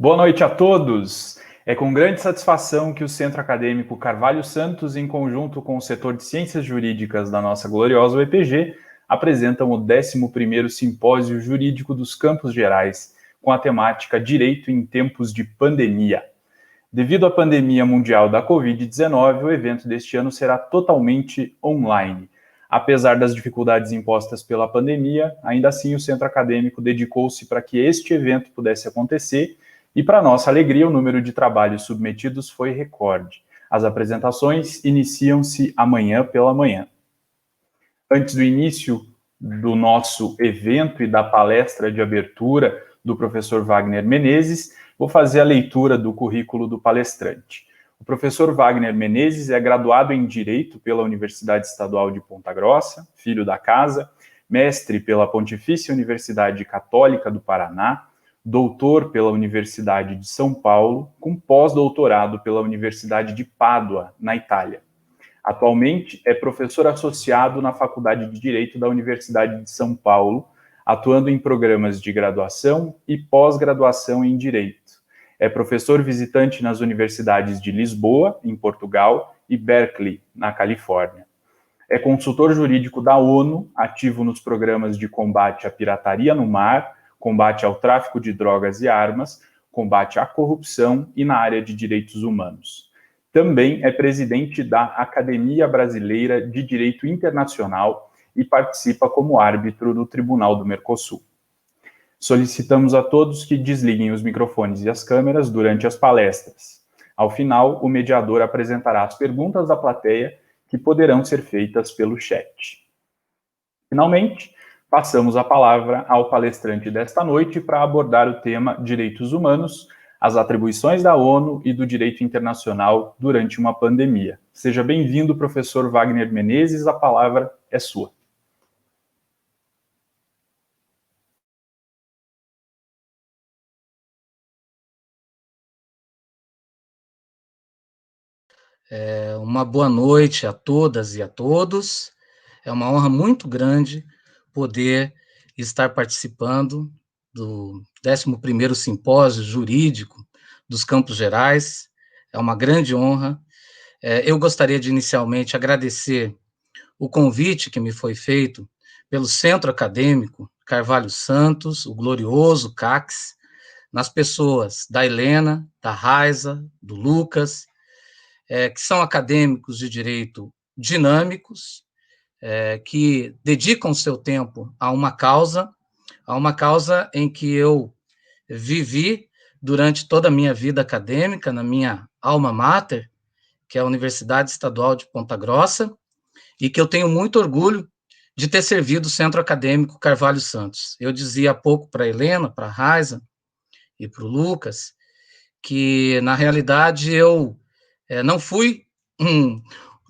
Boa noite a todos. É com grande satisfação que o Centro Acadêmico Carvalho Santos, em conjunto com o setor de Ciências Jurídicas da nossa gloriosa UEPG, apresentam o 11º Simpósio Jurídico dos Campos Gerais, com a temática Direito em Tempos de Pandemia. Devido à pandemia mundial da Covid-19, o evento deste ano será totalmente online. Apesar das dificuldades impostas pela pandemia, ainda assim o Centro Acadêmico dedicou-se para que este evento pudesse acontecer e, para nossa alegria, o número de trabalhos submetidos foi recorde. As apresentações iniciam-se amanhã pela manhã. Antes do início do nosso evento e da palestra de abertura do professor Wagner Menezes, vou fazer a leitura do currículo do palestrante. O professor Wagner Menezes é graduado em Direito pela Universidade Estadual de Ponta Grossa, filho da casa, mestre pela Pontifícia Universidade Católica do Paraná, doutor pela Universidade de São Paulo, com pós-doutorado pela Universidade de Pádua, na Itália. Atualmente é professor associado na Faculdade de Direito da Universidade de São Paulo, atuando em programas de graduação e pós-graduação em Direito. É professor visitante nas universidades de Lisboa, em Portugal, e Berkeley, na Califórnia. É consultor jurídico da ONU, ativo nos programas de combate à pirataria no mar, combate ao tráfico de drogas e armas, combate à corrupção e na área de direitos humanos. Também é presidente da Academia Brasileira de Direito Internacional e participa como árbitro do Tribunal do Mercosul. Solicitamos a todos que desliguem os microfones e as câmeras durante as palestras. Ao final, o mediador apresentará as perguntas da plateia que poderão ser feitas pelo chat. Finalmente, passamos a palavra ao palestrante desta noite para abordar o tema Direitos Humanos, as atribuições da ONU e do direito internacional durante uma pandemia. Seja bem-vindo, professor Wagner Menezes, a palavra é sua. Uma boa noite a todas e a todos. É uma honra muito grande poder estar participando do 11º Simpósio Jurídico dos Campos Gerais. É uma grande honra. Eu gostaria de inicialmente agradecer o convite que me foi feito pelo Centro Acadêmico Carvalho Santos, o glorioso CACS, nas pessoas da Helena, da Raiza, do Lucas, que são acadêmicos de direito dinâmicos, que dedicam seu tempo a uma causa em que eu vivi durante toda a minha vida acadêmica, na minha alma mater, que é a Universidade Estadual de Ponta Grossa, e que eu tenho muito orgulho de ter servido o Centro Acadêmico Carvalho Santos. Eu dizia há pouco para a Helena, para a Raiza e para o Lucas, que, na realidade, eu não fui um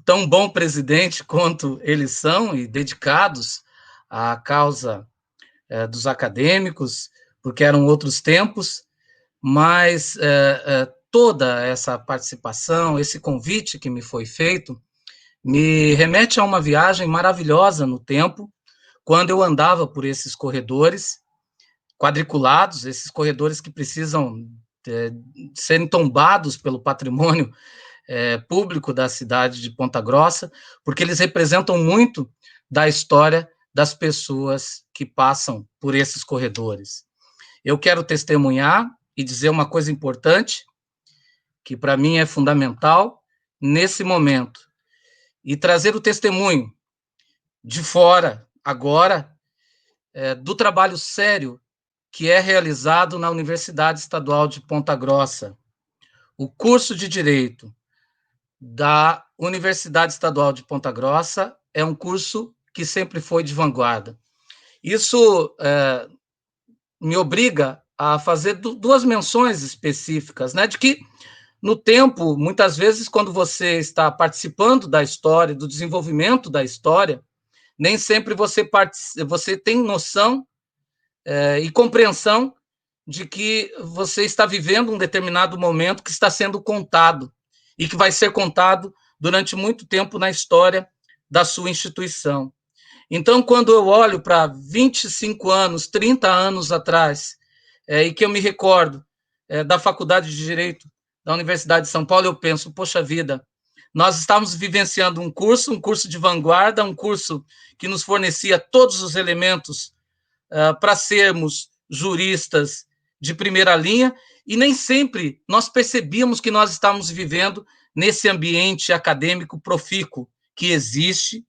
tão bom presidente quanto eles são e dedicados à causa dos acadêmicos, porque eram outros tempos, mas toda essa participação, esse convite que me foi feito, me remete a uma viagem maravilhosa no tempo, quando eu andava por esses corredores quadriculados, esses corredores que precisam serem tombados pelo patrimônio público da cidade de Ponta Grossa, porque eles representam muito da história das pessoas que passam por esses corredores. Eu quero testemunhar e dizer uma coisa importante, que para mim é fundamental nesse momento, e trazer o testemunho de fora, agora, do trabalho sério que é realizado na Universidade Estadual de Ponta Grossa. O curso de Direito da Universidade Estadual de Ponta Grossa é um curso que sempre foi de vanguarda. Isso me obriga a fazer duas menções específicas, né, de que, no tempo, muitas vezes, quando você está participando da história, do desenvolvimento da história, nem sempre você tem noção e compreensão de que você está vivendo um determinado momento que está sendo contado e que vai ser contado durante muito tempo na história da sua instituição. Então, quando eu olho para 25 anos, 30 anos atrás, e que eu me recordo da Faculdade de Direito da Universidade de São Paulo, eu penso, poxa vida, nós estávamos vivenciando um curso de vanguarda, um curso que nos fornecia todos os elementos para sermos juristas de primeira linha, e nem sempre nós percebíamos que nós estávamos vivendo nesse ambiente acadêmico profícuo que existe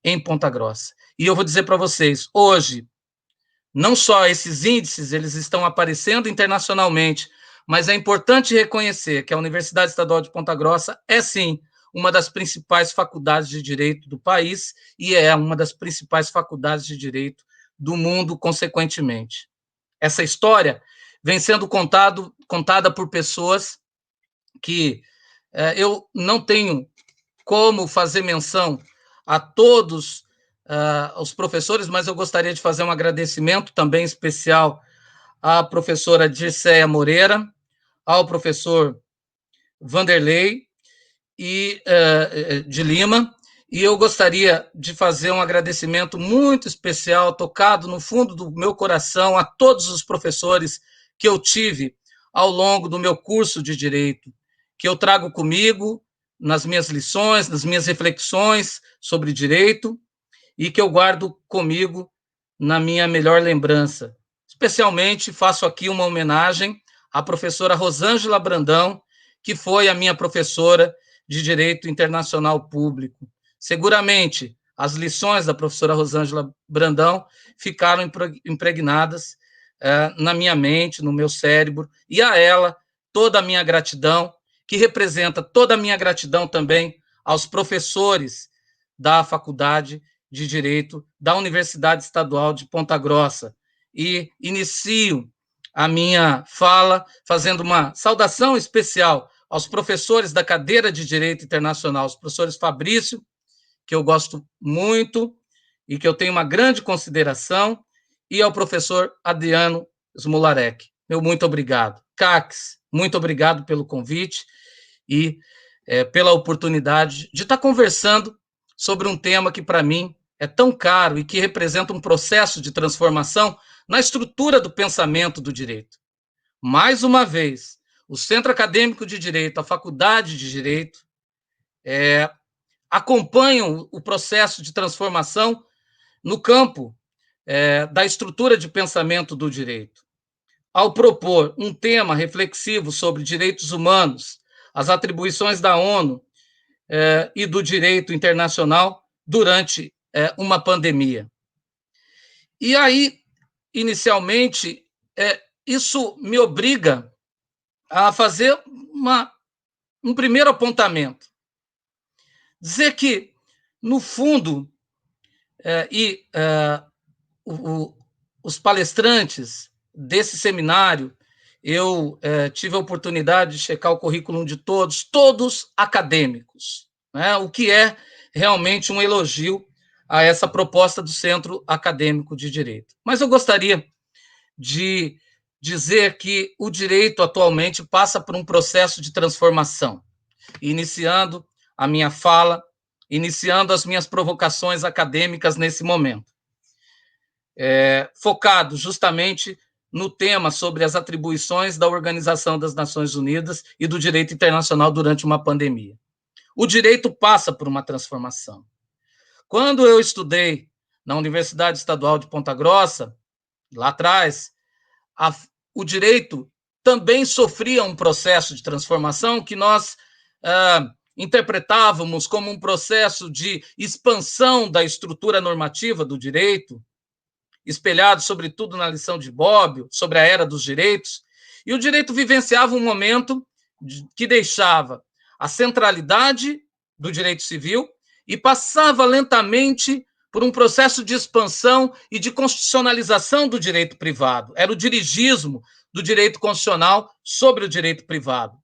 em Ponta Grossa. E eu vou dizer para vocês, hoje, não só esses índices, eles estão aparecendo internacionalmente, mas é importante reconhecer que a Universidade Estadual de Ponta Grossa é, sim, uma das principais faculdades de direito do país e é uma das principais faculdades de direito do mundo, consequentemente. Essa história vem sendo contada por pessoas que eu não tenho como fazer menção a todos os professores, mas eu gostaria de fazer um agradecimento também especial à professora Dirceia Moreira, ao professor Vanderlei de Lima, e eu gostaria de fazer um agradecimento muito especial, tocado no fundo do meu coração, a todos os professores que eu tive ao longo do meu curso de Direito, que eu trago comigo nas minhas lições, nas minhas reflexões sobre direito, e que eu guardo comigo na minha melhor lembrança. Especialmente faço aqui uma homenagem à professora Rosângela Brandão, que foi a minha professora de Direito Internacional Público. Seguramente, as lições da professora Rosângela Brandão ficaram impregnadas na minha mente, no meu cérebro, e a ela toda a minha gratidão, que representa toda a minha gratidão também aos professores da Faculdade de Direito da Universidade Estadual de Ponta Grossa. E inicio a minha fala fazendo uma saudação especial aos professores da cadeira de Direito Internacional, os professores Fabrício, que eu gosto muito e que eu tenho uma grande consideração, e ao professor Adriano Smolarek. Meu muito obrigado. Cax, muito obrigado pelo convite e pela oportunidade de estar conversando sobre um tema que, para mim, é tão caro e que representa um processo de transformação na estrutura do pensamento do direito. Mais uma vez, o Centro Acadêmico de Direito, a Faculdade de Direito, acompanham o processo de transformação no campo da estrutura de pensamento do direito. Ao propor um tema reflexivo sobre direitos humanos, as atribuições da ONU e do direito internacional durante uma pandemia. E aí, inicialmente, isso me obriga a fazer um primeiro apontamento. Dizer que, no fundo, os palestrantes desse seminário, eu tive a oportunidade de checar o currículo de todos acadêmicos, né? O que é realmente um elogio a essa proposta do Centro Acadêmico de Direito. Mas eu gostaria de dizer que o direito atualmente passa por um processo de transformação, iniciando a minha fala, iniciando as minhas provocações acadêmicas nesse momento, focado justamente no tema sobre as atribuições da Organização das Nações Unidas e do direito internacional durante uma pandemia. O direito passa por uma transformação. Quando eu estudei na Universidade Estadual de Ponta Grossa, lá atrás, o direito também sofria um processo de transformação que nós interpretávamos como um processo de expansão da estrutura normativa do direito, espelhado sobretudo na lição de Bobbio, sobre a era dos direitos, e o direito vivenciava um momento que deixava a centralidade do direito civil e passava lentamente por um processo de expansão e de constitucionalização do direito privado. Era o dirigismo do direito constitucional sobre o direito privado.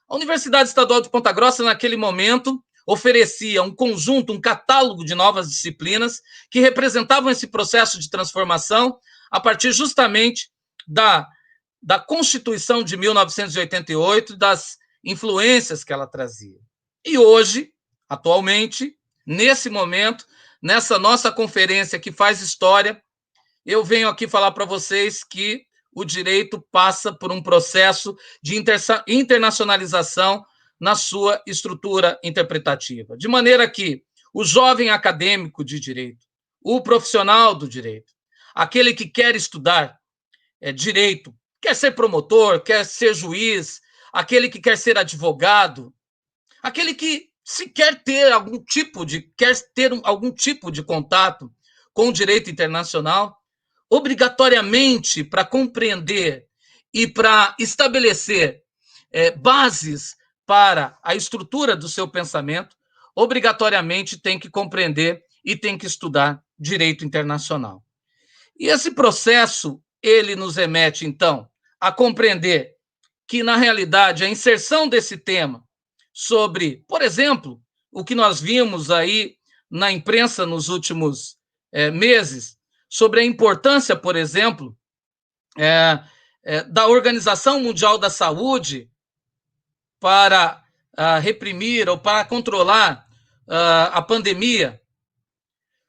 A Universidade Estadual de Ponta Grossa, naquele momento, oferecia um conjunto, um catálogo de novas disciplinas que representavam esse processo de transformação a partir justamente da Constituição de 1988 e das influências que ela trazia. E hoje, atualmente, nesse momento, nessa nossa conferência que faz história, eu venho aqui falar para vocês que o direito passa por um processo de internacionalização na sua estrutura interpretativa. De maneira que o jovem acadêmico de direito, o profissional do direito, aquele que quer estudar direito, quer ser promotor, quer ser juiz, aquele que quer ser advogado, aquele que se quer ter algum tipo de contato com o direito internacional, obrigatoriamente, para compreender e para estabelecer bases para a estrutura do seu pensamento, obrigatoriamente tem que compreender e tem que estudar direito internacional. E esse processo, ele nos remete, então, a compreender que, na realidade, a inserção desse tema sobre, por exemplo, o que nós vimos aí na imprensa nos últimos meses, sobre a importância, por exemplo, da Organização Mundial da Saúde para reprimir ou para controlar a pandemia,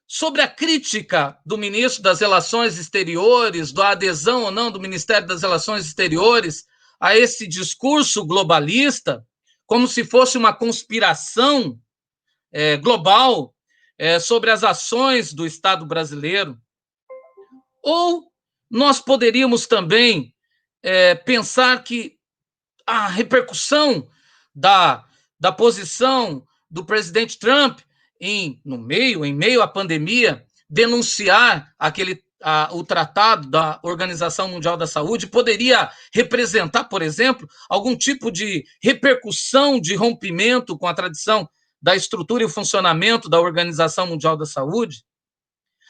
sobre a crítica do ministro das Relações Exteriores, da adesão ou não do Ministério das Relações Exteriores a esse discurso globalista, como se fosse uma conspiração global sobre as ações do Estado brasileiro. Ou nós poderíamos também pensar que a repercussão da posição do presidente Trump em meio à pandemia, denunciar o tratado da Organização Mundial da Saúde poderia representar, por exemplo, algum tipo de repercussão de rompimento com a tradição da estrutura e o funcionamento da Organização Mundial da Saúde.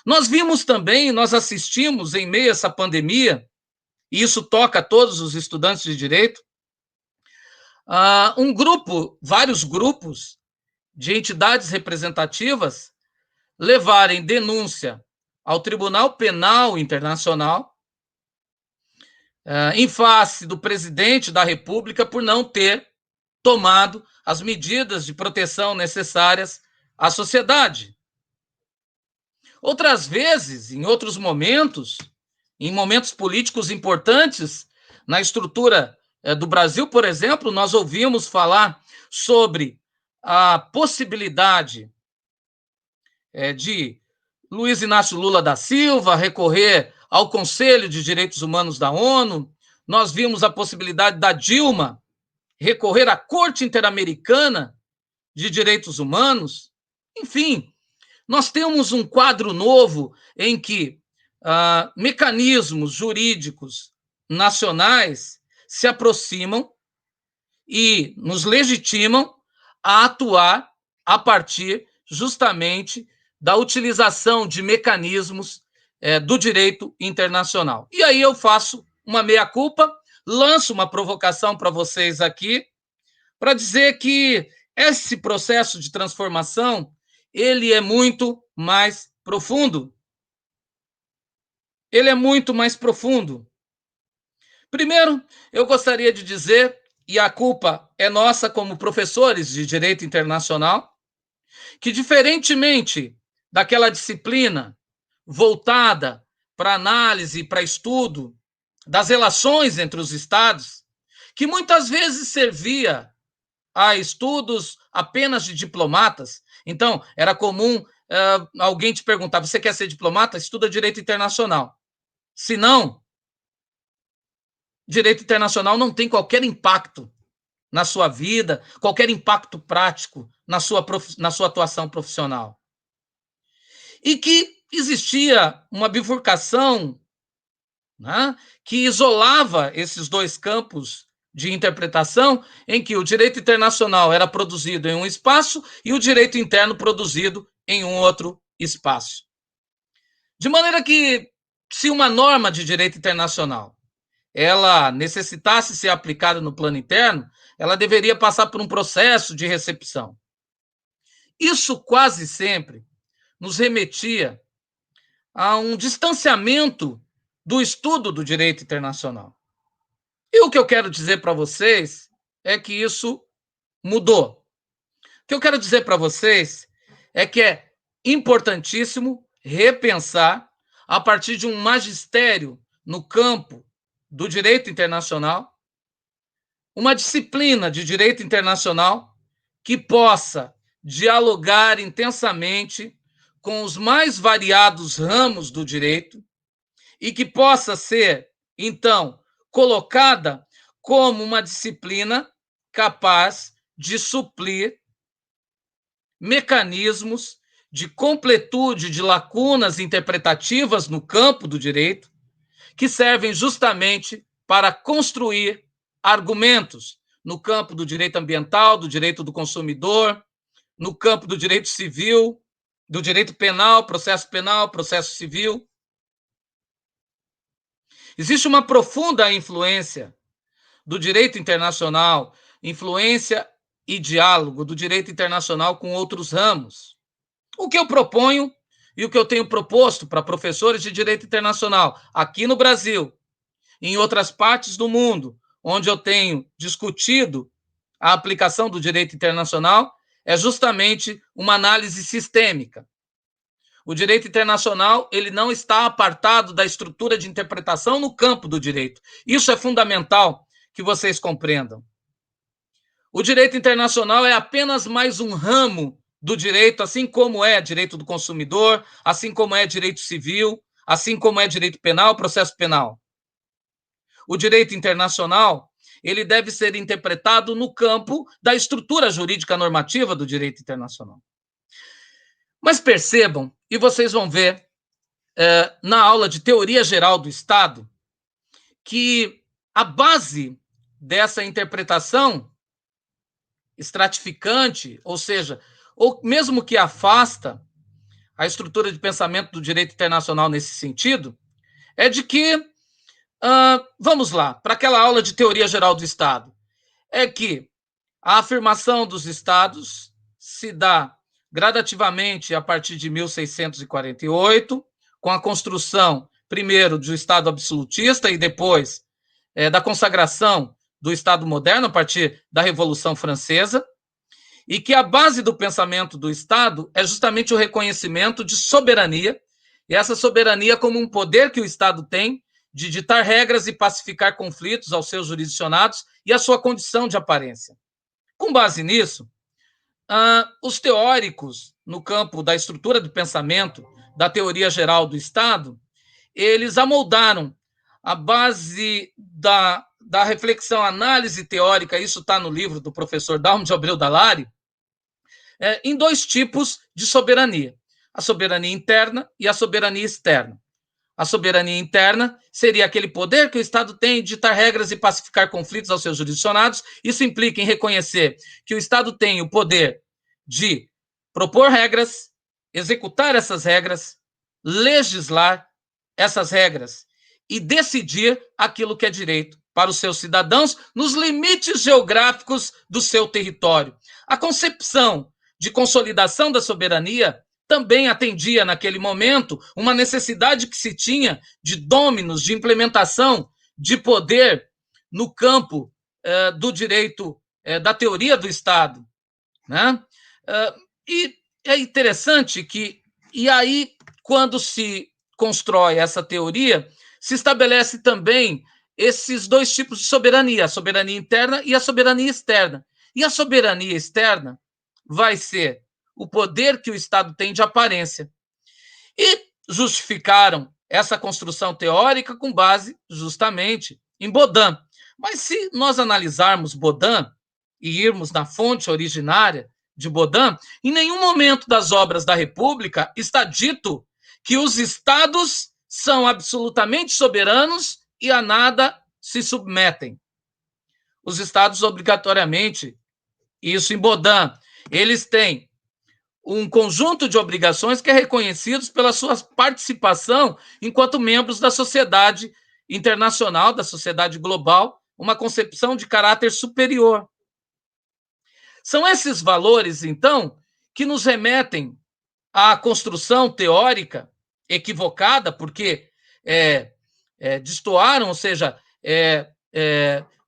Nós vimos também, nós assistimos em meio a essa pandemia, e isso toca a todos os estudantes de direito, vários grupos de entidades representativas levarem denúncia ao Tribunal Penal Internacional em face do presidente da República por não ter tomado as medidas de proteção necessárias à sociedade. Outras vezes, em outros momentos, em momentos políticos importantes, na estrutura do Brasil, por exemplo, nós ouvimos falar sobre a possibilidade de Luiz Inácio Lula da Silva recorrer ao Conselho de Direitos Humanos da ONU. Nós vimos a possibilidade da Dilma recorrer à Corte Interamericana de Direitos Humanos. Enfim, nós temos um quadro novo em que mecanismos jurídicos nacionais se aproximam e nos legitimam a atuar a partir justamente da utilização de mecanismos do direito internacional. E aí eu faço uma meia-culpa, lanço uma provocação para vocês aqui, para dizer que esse processo de transformação, ele é muito mais profundo. Ele é muito mais profundo. Primeiro, eu gostaria de dizer, e a culpa é nossa como professores de direito internacional, que diferentemente daquela disciplina voltada para análise, para estudo das relações entre os estados, que muitas vezes servia a estudos apenas de diplomatas. Então, era comum alguém te perguntar, você quer ser diplomata? Estuda direito internacional. Se não, direito internacional não tem qualquer impacto na sua vida, qualquer impacto prático na sua atuação profissional. E que existia uma bifurcação, né, que isolava esses dois campos de interpretação, em que o direito internacional era produzido em um espaço e o direito interno produzido em um outro espaço. De maneira que, se uma norma de direito internacional ela necessitasse ser aplicada no plano interno, ela deveria passar por um processo de recepção. Isso quase sempre nos remetia a um distanciamento do estudo do direito internacional. E o que eu quero dizer para vocês é que isso mudou. O que eu quero dizer para vocês é que é importantíssimo repensar, a partir de um magistério no campo do direito internacional, uma disciplina de direito internacional que possa dialogar intensamente com os mais variados ramos do direito e que possa ser, então, colocada como uma disciplina capaz de suprir mecanismos de completude de lacunas interpretativas no campo do direito, que servem justamente para construir argumentos no campo do direito ambiental, do direito do consumidor, no campo do direito civil, do direito penal, processo civil. Existe uma profunda influência do direito internacional, influência e diálogo do direito internacional com outros ramos. O que eu proponho e o que eu tenho proposto para professores de direito internacional aqui no Brasil, em outras partes do mundo, onde eu tenho discutido a aplicação do direito internacional, é justamente uma análise sistêmica. O direito internacional, ele não está apartado da estrutura de interpretação no campo do direito. Isso é fundamental que vocês compreendam. O direito internacional é apenas mais um ramo do direito, assim como é direito do consumidor, assim como é direito civil, assim como é direito penal, processo penal. O direito internacional, ele deve ser interpretado no campo da estrutura jurídica normativa do direito internacional. Mas percebam, e vocês vão ver na aula de teoria geral do Estado, que a base dessa interpretação estratificante, ou seja, ou mesmo que afasta a estrutura de pensamento do direito internacional nesse sentido, é de que, vamos lá, para aquela aula de teoria geral do Estado, é que a afirmação dos Estados se dá gradativamente a partir de 1648, com a construção, primeiro, do Estado absolutista e depois da consagração do Estado moderno a partir da Revolução Francesa, e que a base do pensamento do Estado é justamente o reconhecimento de soberania, e essa soberania como um poder que o Estado tem de ditar regras e pacificar conflitos aos seus jurisdicionados e a sua condição de aparência. Com base nisso, os teóricos no campo da estrutura do pensamento, da teoria geral do Estado, eles amoldaram a base da reflexão, análise teórica, isso está no livro do professor Dalmo de Abreu Dalari, em dois tipos de soberania: a soberania interna e a soberania externa. A soberania interna seria aquele poder que o Estado tem de ditar regras e pacificar conflitos aos seus jurisdicionados. Isso implica em reconhecer que o Estado tem o poder de propor regras, executar essas regras, legislar essas regras e decidir aquilo que é direito para os seus cidadãos nos limites geográficos do seu território. A concepção de consolidação da soberania também atendia, naquele momento, uma necessidade que se tinha de dôminos, de implementação de poder no campo do direito, da teoria do Estado. Né? E é interessante que, e aí, quando se constrói essa teoria, se estabelece também esses dois tipos de soberania, a soberania interna e a soberania externa. E a soberania externa vai ser o poder que o Estado tem de aparência. E justificaram essa construção teórica com base justamente em Baudin. Mas se nós analisarmos Baudin e irmos na fonte originária de Baudin, em nenhum momento das obras da República está dito que os Estados são absolutamente soberanos e a nada se submetem. Os Estados, obrigatoriamente, isso em Baudin, eles têm um conjunto de obrigações que é reconhecidos pela sua participação enquanto membros da sociedade internacional, da sociedade global, uma concepção de caráter superior. São esses valores, então, que nos remetem à construção teórica equivocada, porque destoaram, ou seja,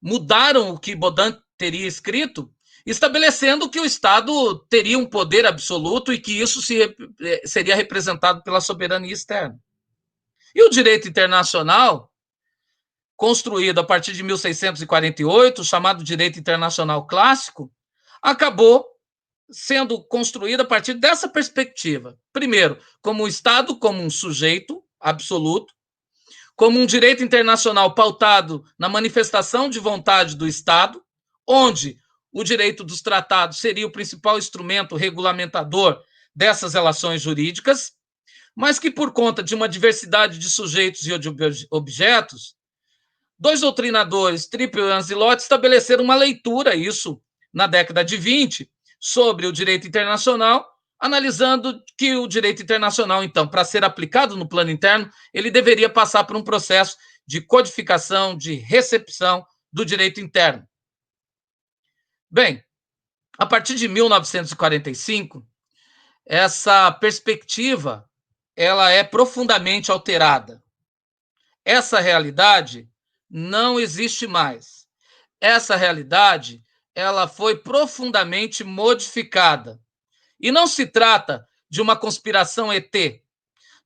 mudaram o que Baudin teria escrito, estabelecendo que o Estado teria um poder absoluto e que isso seria representado pela soberania externa. E o direito internacional, construído a partir de 1648, chamado direito internacional clássico, acabou sendo construído a partir dessa perspectiva. Primeiro, como o Estado, como um sujeito absoluto, como um direito internacional pautado na manifestação de vontade do Estado, onde o direito dos tratados seria o principal instrumento regulamentador dessas relações jurídicas, mas que, por conta de uma diversidade de sujeitos e de objetos, dois doutrinadores, Triple e Anzilotti, estabeleceram uma leitura, isso na década de 20, sobre o direito internacional, analisando que o direito internacional, então, para ser aplicado no plano interno, ele deveria passar por um processo de codificação, de recepção do direito interno. Bem, a partir de 1945, essa perspectiva ela é profundamente alterada. Essa realidade não existe mais. Essa realidade ela foi profundamente modificada. E não se trata de uma conspiração ET,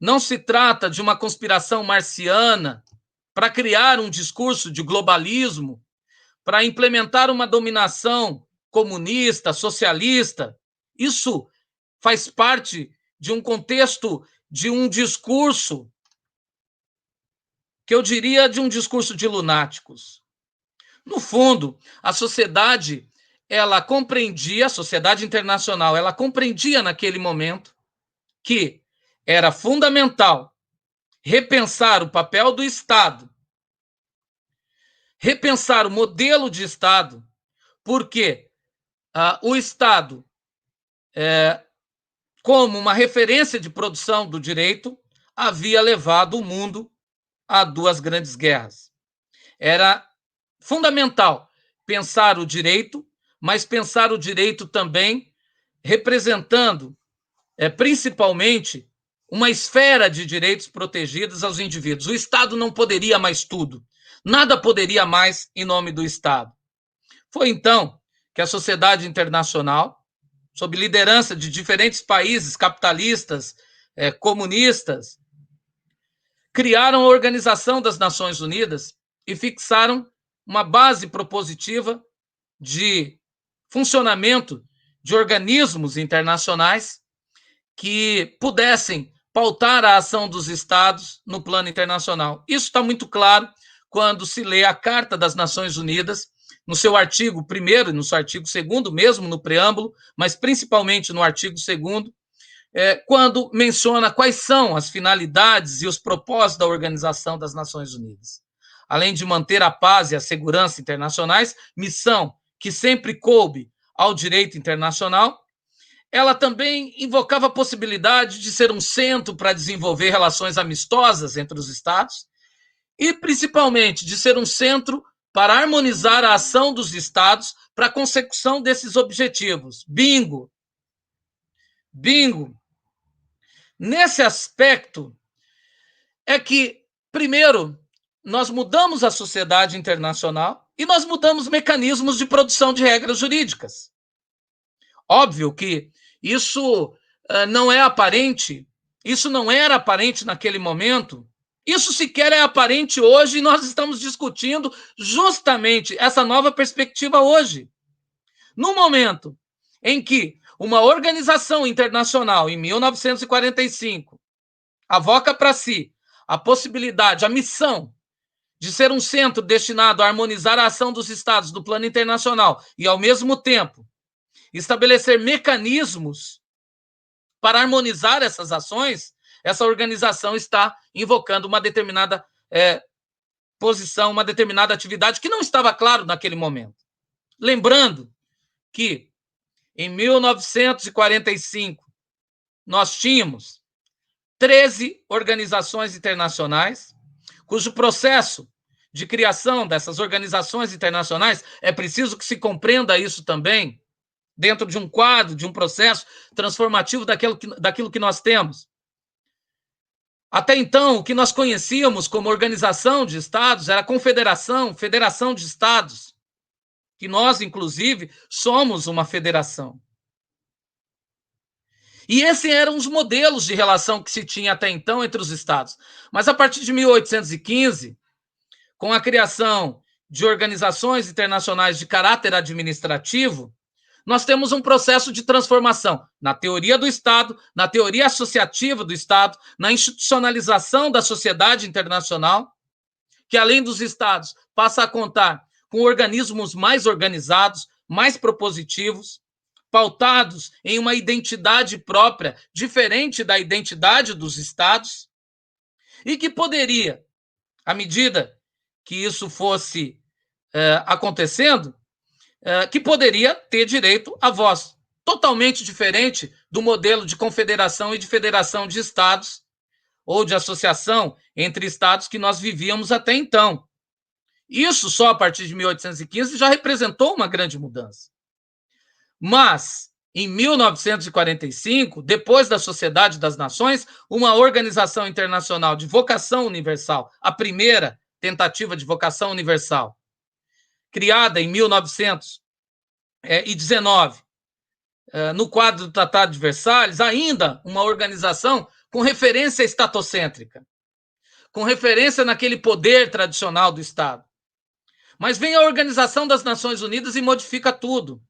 não se trata de uma conspiração marciana para criar um discurso de globalismo, para implementar uma dominação comunista, socialista. Isso faz parte de um contexto de um discurso que eu diria de um discurso de lunáticos. No fundo, a sociedade, ela compreendia, a sociedade internacional, ela compreendia naquele momento que era fundamental repensar o papel do Estado, repensar o modelo de Estado, porque o Estado, como uma referência de produção do direito, havia levado o mundo a duas grandes guerras. Era fundamental pensar o direito, mas pensar o direito também representando, principalmente, uma esfera de direitos protegidos aos indivíduos. O Estado não poderia mais tudo. Nada poderia mais em nome do Estado. Foi então que a sociedade internacional, sob liderança de diferentes países capitalistas, comunistas, criaram a Organização das Nações Unidas e fixaram uma base propositiva de funcionamento de organismos internacionais que pudessem pautar a ação dos Estados no plano internacional. Isso está muito claro quando se lê a Carta das Nações Unidas, no seu artigo 1º e no seu artigo 2º, mesmo no preâmbulo, mas principalmente no artigo 2º, quando menciona quais são as finalidades e os propósitos da Organização das Nações Unidas. Além de manter a paz e a segurança internacionais, missão que sempre coube ao direito internacional, ela também invocava a possibilidade de ser um centro para desenvolver relações amistosas entre os Estados e, principalmente, de ser um centro para harmonizar a ação dos Estados para a consecução desses objetivos. Bingo! Bingo! Nesse aspecto, é que, primeiro, nós mudamos a sociedade internacional e nós mudamos mecanismos de produção de regras jurídicas. Óbvio que isso não é aparente, isso não era aparente naquele momento, isso sequer é aparente hoje e nós estamos discutindo justamente essa nova perspectiva hoje. No momento em que uma organização internacional, em 1945, avoca para si a possibilidade, a missão de ser um centro destinado a harmonizar a ação dos Estados no plano internacional e, ao mesmo tempo, estabelecer mecanismos para harmonizar essas ações, essa organização está invocando uma determinada posição, uma determinada atividade que não estava claro naquele momento. Lembrando que, em 1945, nós tínhamos 13 organizações internacionais, cujo processo de criação dessas organizações internacionais, é preciso que se compreenda isso também, dentro de um quadro, de um processo transformativo daquilo que nós temos. Até então, o que nós conhecíamos como organização de Estados era confederação, federação de Estados, que nós, inclusive, somos uma federação. E esses eram os modelos de relação que se tinha até então entre os Estados. Mas a partir de 1815, com a criação de organizações internacionais de caráter administrativo, nós temos um processo de transformação na teoria do Estado, na teoria associativa do Estado, na institucionalização da sociedade internacional, que além dos Estados passa a contar com organismos mais organizados, mais propositivos, pautados em uma identidade própria, diferente da identidade dos Estados, e que poderia, à medida que isso fosse acontecendo, que poderia ter direito à voz, totalmente diferente do modelo de confederação e de federação de estados, ou de associação entre estados que nós vivíamos até então. Isso só a partir de 1815 já representou uma grande mudança. Mas, em 1945, depois da Sociedade das Nações, uma organização internacional de vocação universal, a primeira tentativa de vocação universal, criada em 1919, no quadro do Tratado de Versalhes, ainda uma organização com referência estatocêntrica, com referência naquele poder tradicional do Estado. Mas vem a Organização das Nações Unidas e modifica tudo.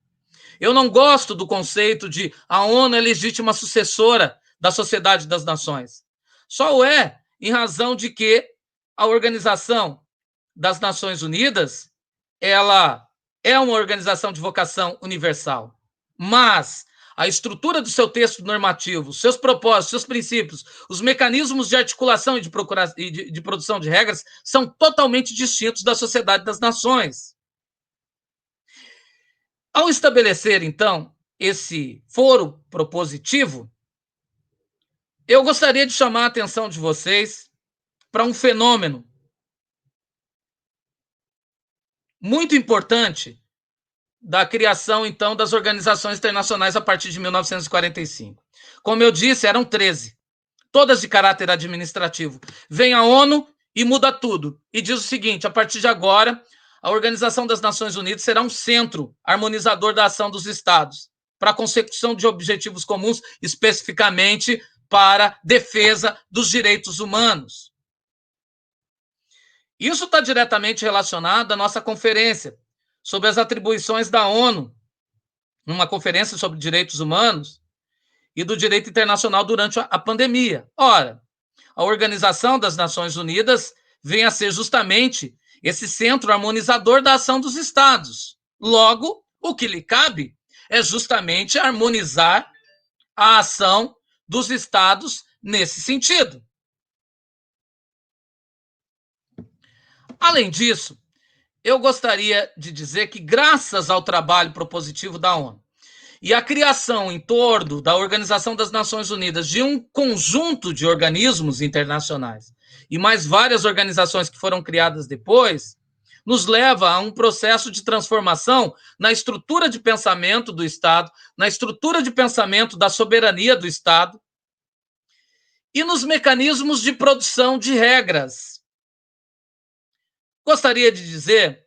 Eu não gosto do conceito de a ONU é legítima sucessora da Sociedade das Nações. Só o é em razão de que a Organização das Nações Unidas, ela é uma organização de vocação universal, mas a estrutura do seu texto normativo, seus propósitos, seus princípios, os mecanismos de articulação e de produção de regras são totalmente distintos da Sociedade das Nações. Ao estabelecer, então, esse foro propositivo, eu gostaria de chamar a atenção de vocês para um fenômeno muito importante da criação, então, das organizações internacionais a partir de 1945. Como eu disse, eram 13, todas de caráter administrativo. Vem a ONU e muda tudo. E diz o seguinte, a partir de agora, a Organização das Nações Unidas será um centro harmonizador da ação dos Estados para a consecução de objetivos comuns, especificamente para defesa dos direitos humanos. Isso está diretamente relacionado à nossa conferência sobre as atribuições da ONU, numa conferência sobre direitos humanos e do direito internacional durante a pandemia. Ora, a Organização das Nações Unidas vem a ser justamente esse centro harmonizador da ação dos Estados. Logo, o que lhe cabe é justamente harmonizar a ação dos Estados nesse sentido. Além disso, eu gostaria de dizer que, graças ao trabalho propositivo da ONU e à criação em torno da Organização das Nações Unidas de um conjunto de organismos internacionais e mais várias organizações que foram criadas depois, nos leva a um processo de transformação na estrutura de pensamento do Estado, na estrutura de pensamento da soberania do Estado e nos mecanismos de produção de regras. Gostaria de dizer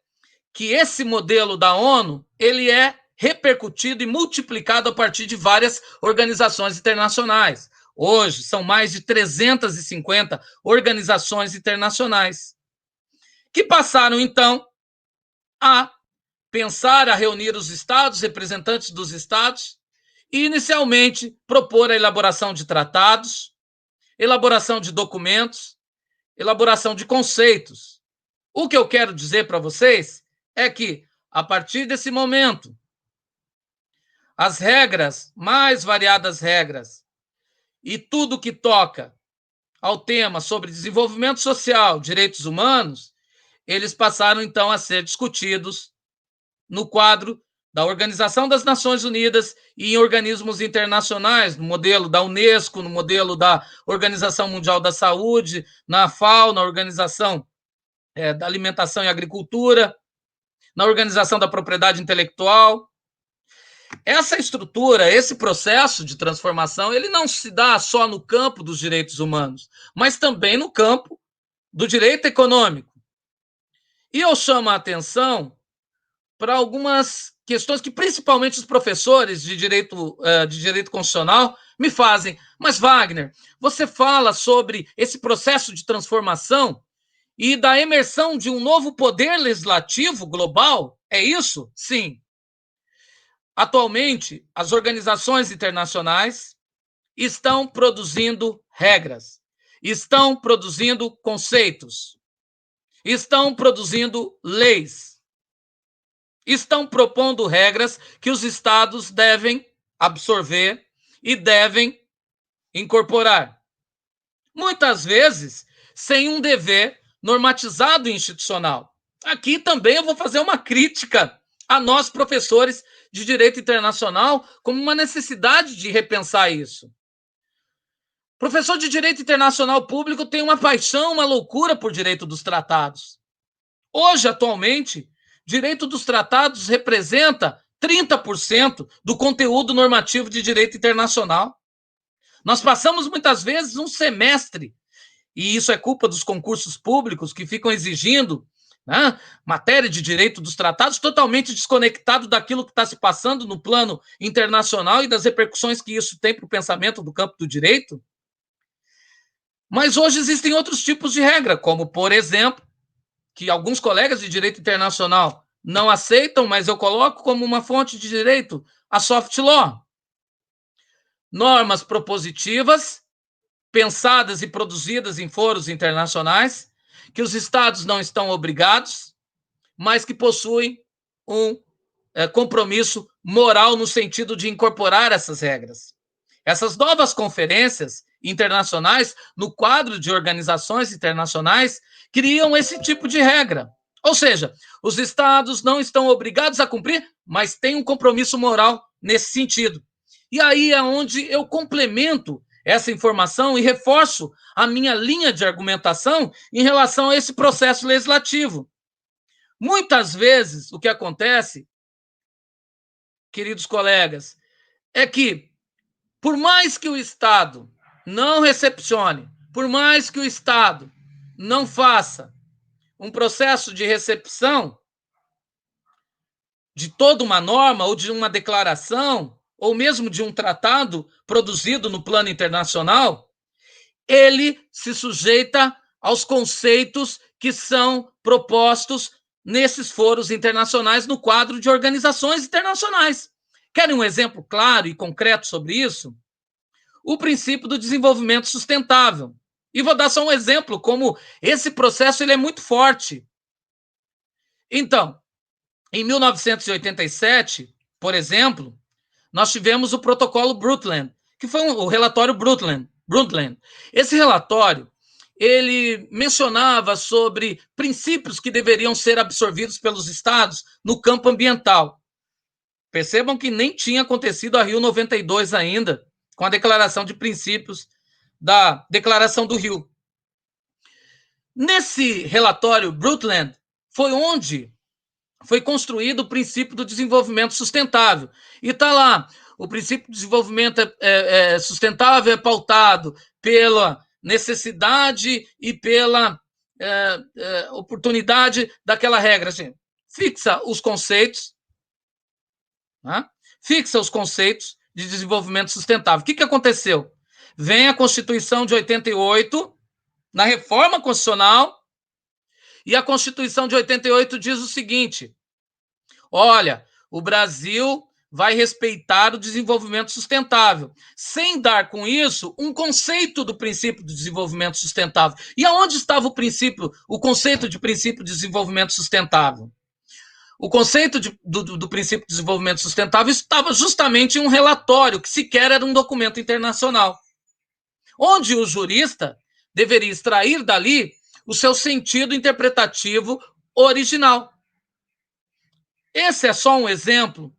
que esse modelo da ONU, ele é repercutido e multiplicado a partir de várias organizações internacionais. Hoje, são mais de 350 organizações internacionais que passaram, então, a pensar, a reunir os estados, representantes dos estados, e, inicialmente, propor a elaboração de tratados, elaboração de documentos, elaboração de conceitos. O que eu quero dizer para vocês é que, a partir desse momento, as regras, mais variadas regras, e tudo que toca ao tema sobre desenvolvimento social, direitos humanos, eles passaram, então, a ser discutidos no quadro da Organização das Nações Unidas e em organismos internacionais, no modelo da Unesco, no modelo da Organização Mundial da Saúde, na FAO, na Organização da Alimentação e Agricultura, na Organização da Propriedade Intelectual. Essa estrutura, esse processo de transformação, ele não se dá só no campo dos direitos humanos, mas também no campo do direito econômico. E eu chamo a atenção para algumas questões que principalmente os professores de direito constitucional me fazem. Mas, Wagner, você fala sobre esse processo de transformação e da emersão de um novo poder legislativo global? É isso? Sim. Atualmente, as organizações internacionais estão produzindo regras, estão produzindo conceitos, estão produzindo leis, estão propondo regras que os estados devem absorver e devem incorporar. Muitas vezes, sem um dever normatizado e institucional. Aqui também eu vou fazer uma crítica a nós, professores de direito internacional, como uma necessidade de repensar isso. Professor de direito internacional público tem uma paixão, uma loucura por direito dos tratados. Hoje, atualmente, direito dos tratados representa 30% do conteúdo normativo de direito internacional. Nós passamos muitas vezes um semestre, e isso é culpa dos concursos públicos que ficam exigindo, né, matéria de direito dos tratados totalmente desconectado daquilo que está se passando no plano internacional e das repercussões que isso tem para o pensamento do campo do direito. Mas hoje existem outros tipos de regra, como, por exemplo, que alguns colegas de direito internacional não aceitam, mas eu coloco como uma fonte de direito, a soft law. Normas propositivas, pensadas e produzidas em foros internacionais, que os estados não estão obrigados, mas que possuem um compromisso moral no sentido de incorporar essas regras. Essas novas conferências internacionais, no quadro de organizações internacionais, criam esse tipo de regra. Ou seja, os estados não estão obrigados a cumprir, mas têm um compromisso moral nesse sentido. E aí é onde eu complemento essa informação e reforço a minha linha de argumentação em relação a esse processo legislativo. Muitas vezes, o que acontece, queridos colegas, é que, por mais que o Estado não recepcione, por mais que o Estado não faça um processo de recepção de toda uma norma ou de uma declaração, ou mesmo de um tratado produzido no plano internacional, ele se sujeita aos conceitos que são propostos nesses foros internacionais no quadro de organizações internacionais. Querem um exemplo claro e concreto sobre isso? O princípio do desenvolvimento sustentável. E vou dar só um exemplo, como esse processo ele é muito forte. Então, em 1987, por exemplo, nós tivemos o protocolo Brundtland, que foi o relatório Brundtland. Esse relatório, ele mencionava sobre princípios que deveriam ser absorvidos pelos estados no campo ambiental. Percebam que nem tinha acontecido a Rio 92 ainda, com a declaração de princípios da Declaração do Rio. Nesse relatório Brundtland, foi onde foi construído o princípio do desenvolvimento sustentável. E está lá, o princípio do desenvolvimento sustentável é pautado pela necessidade e pela oportunidade daquela regra. Assim, fixa os conceitos, né? Fixa os conceitos de desenvolvimento sustentável. O que aconteceu? Vem a Constituição de 88, na reforma constitucional, e a Constituição de 88 diz o seguinte: olha, o Brasil vai respeitar o desenvolvimento sustentável, sem dar com isso um conceito do princípio do desenvolvimento sustentável. E aonde estava o conceito de princípio de desenvolvimento sustentável? O conceito do princípio de desenvolvimento sustentável estava justamente em um relatório, que sequer era um documento internacional, onde o jurista deveria extrair dali o seu sentido interpretativo original. Esse é só um exemplo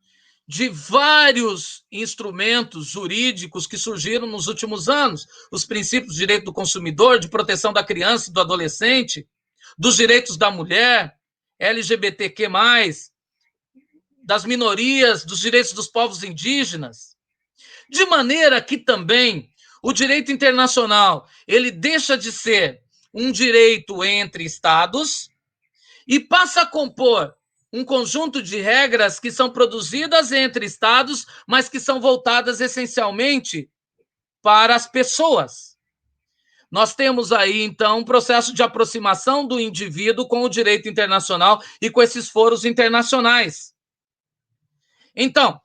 de vários instrumentos jurídicos que surgiram nos últimos anos. Os princípios de direito do consumidor, de proteção da criança e do adolescente, dos direitos da mulher, LGBTQ+, das minorias, dos direitos dos povos indígenas. De maneira que também o direito internacional, ele deixa de ser um direito entre estados e passa a compor um conjunto de regras que são produzidas entre estados, mas que são voltadas essencialmente para as pessoas. nós temos aí, então, um processo de aproximação do indivíduo com o direito internacional e com esses foros internacionais. Então,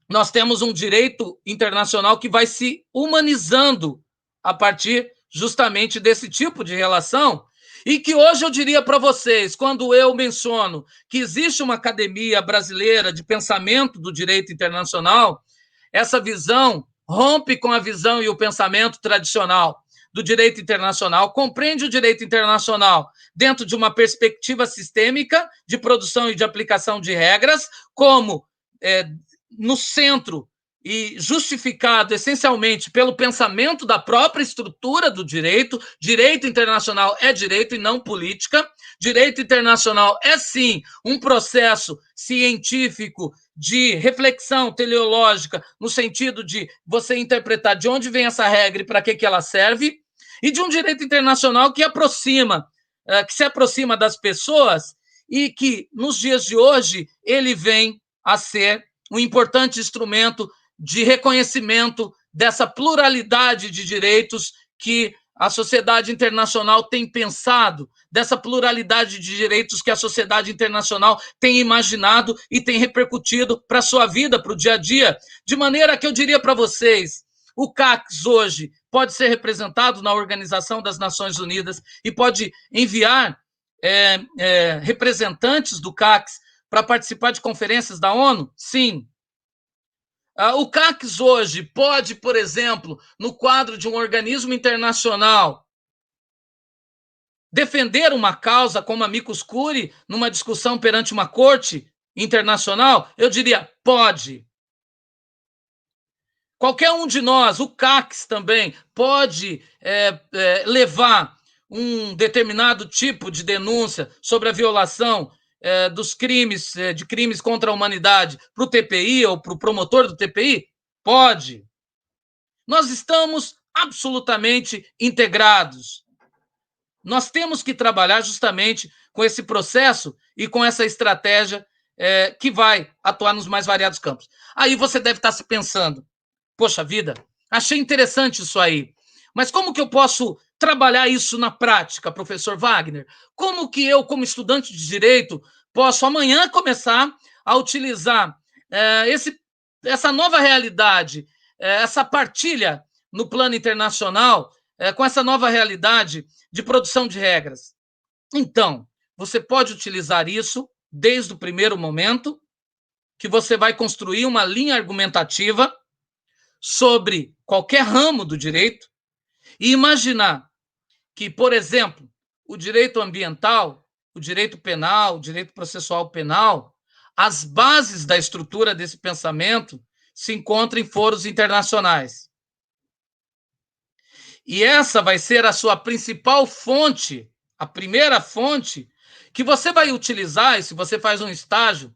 nós temos um direito internacional que vai se humanizando a partir justamente desse tipo de relação, e que hoje eu diria para vocês, quando eu menciono que existe uma academia brasileira de pensamento do direito internacional, essa visão rompe com a visão e o pensamento tradicional do direito internacional, compreende o direito internacional dentro de uma perspectiva sistêmica de produção e de aplicação de regras, como no centro e justificado essencialmente pelo pensamento da própria estrutura do direito. Direito internacional é direito e não política. Direito internacional é, sim, um processo científico de reflexão teleológica, no sentido de você interpretar de onde vem essa regra e para que ela serve, e de um direito internacional que se aproxima das pessoas e que, nos dias de hoje, ele vem a ser um importante instrumento de reconhecimento dessa pluralidade de direitos que a sociedade internacional tem pensado, dessa pluralidade de direitos que a sociedade internacional tem imaginado e tem repercutido para a sua vida, para o dia a dia. De maneira que eu diria para vocês, o CACS hoje pode ser representado na Organização das Nações Unidas e pode enviar representantes do CACS para participar de conferências da ONU? Sim. O CACS hoje pode, por exemplo, no quadro de um organismo internacional, defender uma causa como amicus curiae numa discussão perante uma corte internacional? Eu diria, pode. Qualquer um de nós, o CACS também, pode levar um determinado tipo de denúncia sobre a violação dos crimes, de crimes contra a humanidade para o TPI ou para o promotor do TPI? Pode. Nós estamos absolutamente integrados. Nós temos que trabalhar justamente com esse processo e com essa estratégia que vai atuar nos mais variados campos. Aí você deve estar se pensando, poxa vida, achei interessante isso aí, mas como que eu posso trabalhar isso na prática, professor Wagner? Como que eu, como estudante de direito, posso amanhã começar a utilizar essa nova realidade, essa partilha no plano internacional, com essa nova realidade de produção de regras? Então, você pode utilizar isso desde o primeiro momento, que você vai construir uma linha argumentativa sobre qualquer ramo do direito e imaginar que, por exemplo, o direito ambiental, o direito penal, o direito processual penal, as bases da estrutura desse pensamento se encontram em foros internacionais. E essa vai ser a sua principal fonte, a primeira fonte que você vai utilizar, e se você faz um estágio,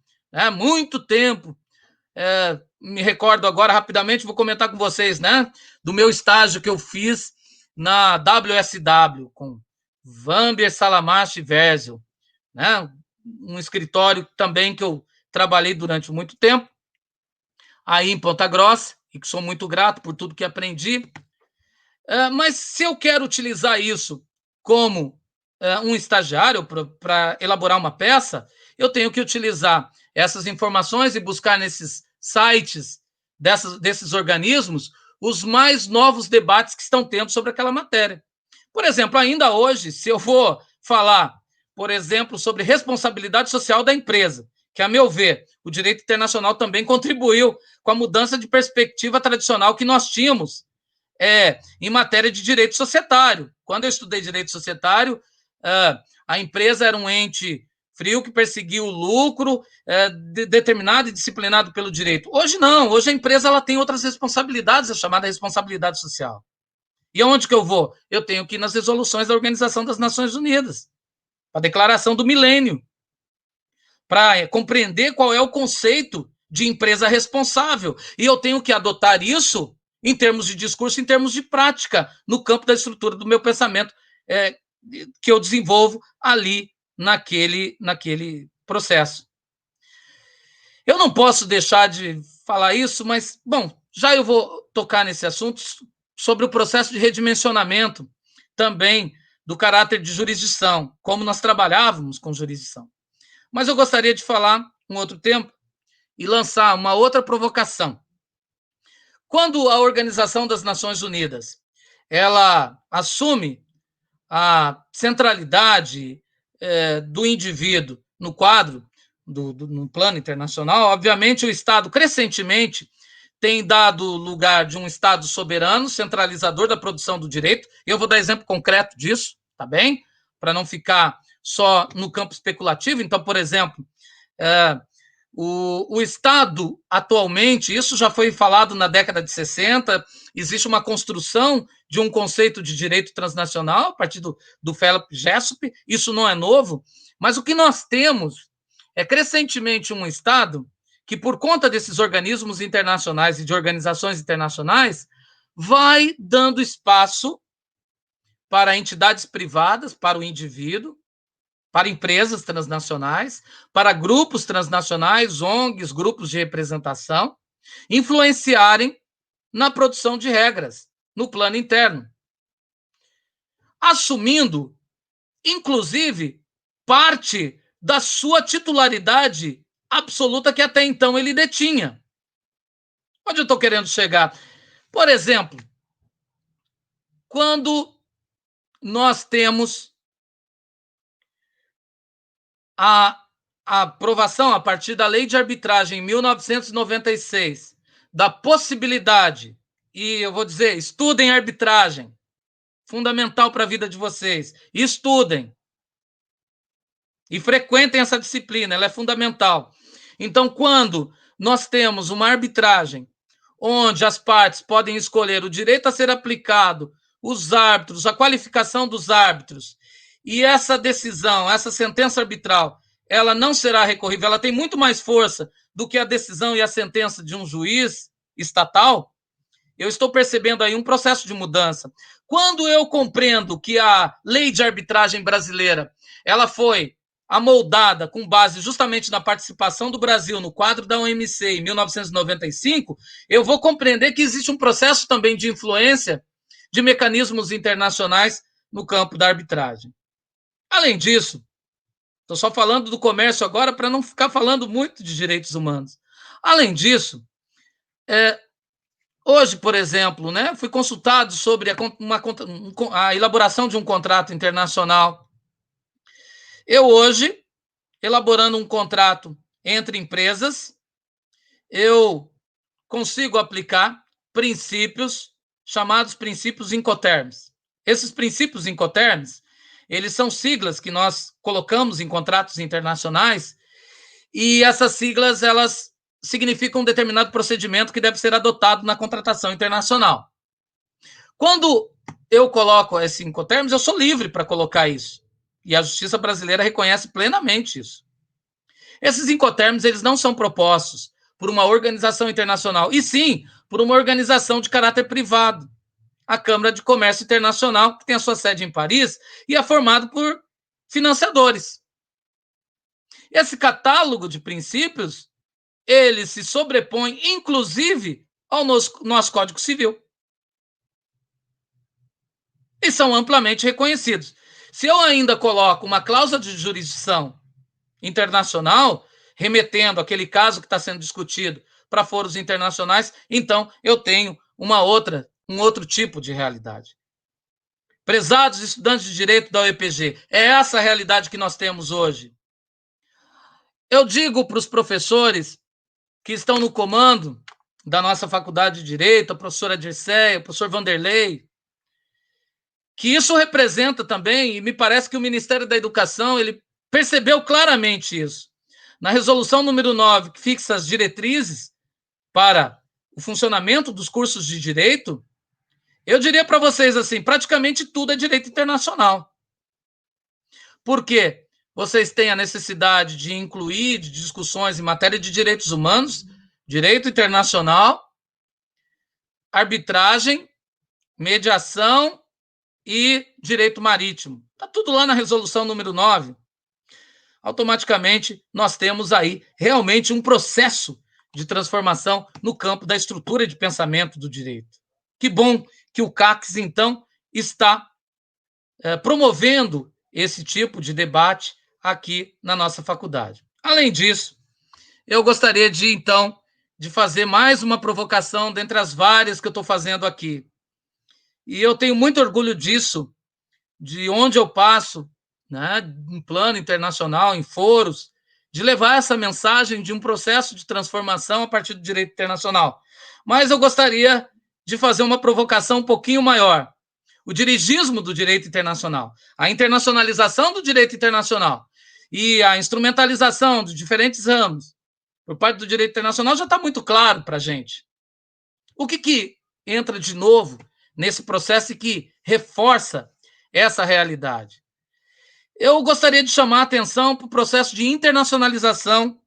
muito tempo, me recordo agora rapidamente, vou comentar com vocês, do meu estágio que eu fiz na WSW, com Vamber, Salamache e Versio, um escritório também que eu trabalhei durante muito tempo, aí em Ponta Grossa, e que sou muito grato por tudo que aprendi. Mas se eu quero utilizar isso como um estagiário para elaborar uma peça, eu tenho que utilizar essas informações e buscar nesses sites desses organismos os mais novos debates que estão tendo sobre aquela matéria. Por exemplo, ainda hoje, se eu for falar, por exemplo, sobre responsabilidade social da empresa, que, a meu ver, o direito internacional também contribuiu com a mudança de perspectiva tradicional que nós tínhamos em matéria de direito societário. Quando eu estudei direito societário, a empresa era um ente frio que perseguia o lucro, determinado e disciplinado pelo direito. Hoje não, hoje a empresa ela tem outras responsabilidades, a chamada responsabilidade social. E aonde que eu vou? Eu tenho que ir nas resoluções da Organização das Nações Unidas, a Declaração do Milênio, para compreender qual é o conceito de empresa responsável. E eu tenho que adotar isso em termos de discurso, em termos de prática, no campo da estrutura do meu pensamento, que eu desenvolvo ali naquele processo. Eu não posso deixar de falar isso, mas, bom, já eu vou tocar nesse assunto sobre o processo de redimensionamento, também do caráter de jurisdição, como nós trabalhávamos com jurisdição. Mas eu gostaria de falar um outro tempo e lançar uma outra provocação. Quando a Organização das Nações Unidas ela assume a centralidade do indivíduo no quadro, no plano internacional, obviamente o Estado crescentemente tem dado lugar de um Estado soberano, centralizador da produção do direito. Eu vou dar exemplo concreto disso, tá bem? Para não ficar só no campo especulativo. Então, por exemplo, o Estado, atualmente, isso já foi falado na década de 60, existe uma construção de um conceito de direito transnacional a partir do Philip Jessup, isso não é novo, mas o que nós temos é crescentemente um Estado que, por conta desses organismos internacionais e de organizações internacionais, vai dando espaço para entidades privadas, para o indivíduo, para empresas transnacionais, para grupos transnacionais, ONGs, grupos de representação, influenciarem na produção de regras no plano interno, assumindo, inclusive, parte da sua titularidade absoluta que até então ele detinha. Onde eu estou querendo chegar? Por exemplo, quando nós temos a aprovação, a partir da Lei de Arbitragem em 1996, da possibilidade, e eu vou dizer, estudem arbitragem, fundamental para a vida de vocês, estudem e frequentem essa disciplina, ela é fundamental. Então, quando nós temos uma arbitragem onde as partes podem escolher o direito a ser aplicado, os árbitros, a qualificação dos árbitros, e essa decisão, essa sentença arbitral, ela não será recorrível, ela tem muito mais força do que a decisão e a sentença de um juiz estatal, eu estou percebendo aí um processo de mudança. Quando eu compreendo que a lei de arbitragem brasileira, ela foi amoldada com base justamente na participação do Brasil no quadro da OMC em 1995, eu vou compreender que existe um processo também de influência de mecanismos internacionais no campo da arbitragem. Além disso, estou só falando do comércio agora para não ficar falando muito de direitos humanos. Além disso, hoje, por exemplo, né, fui consultado sobre a elaboração de um contrato internacional. Eu hoje, elaborando um contrato entre empresas, eu consigo aplicar princípios chamados princípios Incoterms. Esses princípios Incoterms, eles são siglas que nós colocamos em contratos internacionais e essas siglas, elas significam um determinado procedimento que deve ser adotado na contratação internacional. Quando eu coloco esse Incoterms, eu sou livre para colocar isso. E a justiça brasileira reconhece plenamente isso. Esses Incoterms, eles não são propostos por uma organização internacional, e sim por uma organização de caráter privado, a Câmara de Comércio Internacional, que tem a sua sede em Paris e é formado por financiadores. Esse catálogo de princípios, ele se sobrepõe, inclusive, ao nosso Código Civil. E são amplamente reconhecidos. Se eu ainda coloco uma cláusula de jurisdição internacional, remetendo aquele caso que está sendo discutido para foros internacionais, então eu tenho um outro tipo de realidade. Prezados estudantes de direito da UEPG, é essa a realidade que nós temos hoje. Eu digo para os professores que estão no comando da nossa faculdade de Direito, a professora Dirceia, o professor Vanderlei, que isso representa também, e me parece que o Ministério da Educação, ele percebeu claramente isso. Na resolução número 9, que fixa as diretrizes para o funcionamento dos cursos de direito, eu diria para vocês assim, praticamente tudo é direito internacional. Por quê? Vocês têm a necessidade de incluir de discussões em matéria de direitos humanos, direito internacional, arbitragem, mediação e direito marítimo. Está tudo lá na resolução número 9. Automaticamente, nós temos aí realmente um processo de transformação no campo da estrutura de pensamento do direito. Que bom que o CACS, então, está promovendo esse tipo de debate aqui na nossa faculdade. Além disso, eu gostaria de, então, de fazer mais uma provocação dentre as várias que eu estou fazendo aqui. E eu tenho muito orgulho disso, de onde eu passo, né, em plano internacional, em foros, de levar essa mensagem de um processo de transformação a partir do direito internacional. Mas eu gostaria de fazer uma provocação um pouquinho maior. O dirigismo do direito internacional, a internacionalização do direito internacional e a instrumentalização de diferentes ramos por parte do direito internacional já está muito claro para a gente. O que entra de novo nesse processo e que reforça essa realidade? Eu gostaria de chamar a atenção para o processo de internacionalização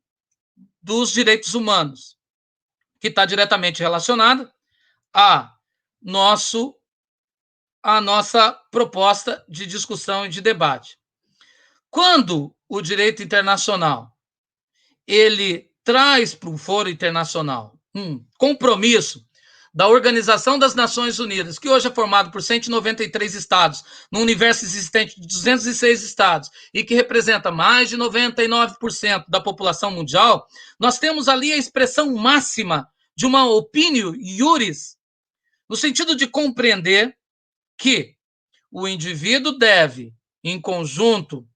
dos direitos humanos, que está diretamente relacionado a nossa proposta de discussão e de debate. Quando o direito internacional ele traz para o foro internacional um compromisso da Organização das Nações Unidas, que hoje é formado por 193 estados, no universo existente de 206 estados, e que representa mais de 99% da população mundial, nós temos ali a expressão máxima de uma opinião iuris, no sentido de compreender que o indivíduo deve, em conjunto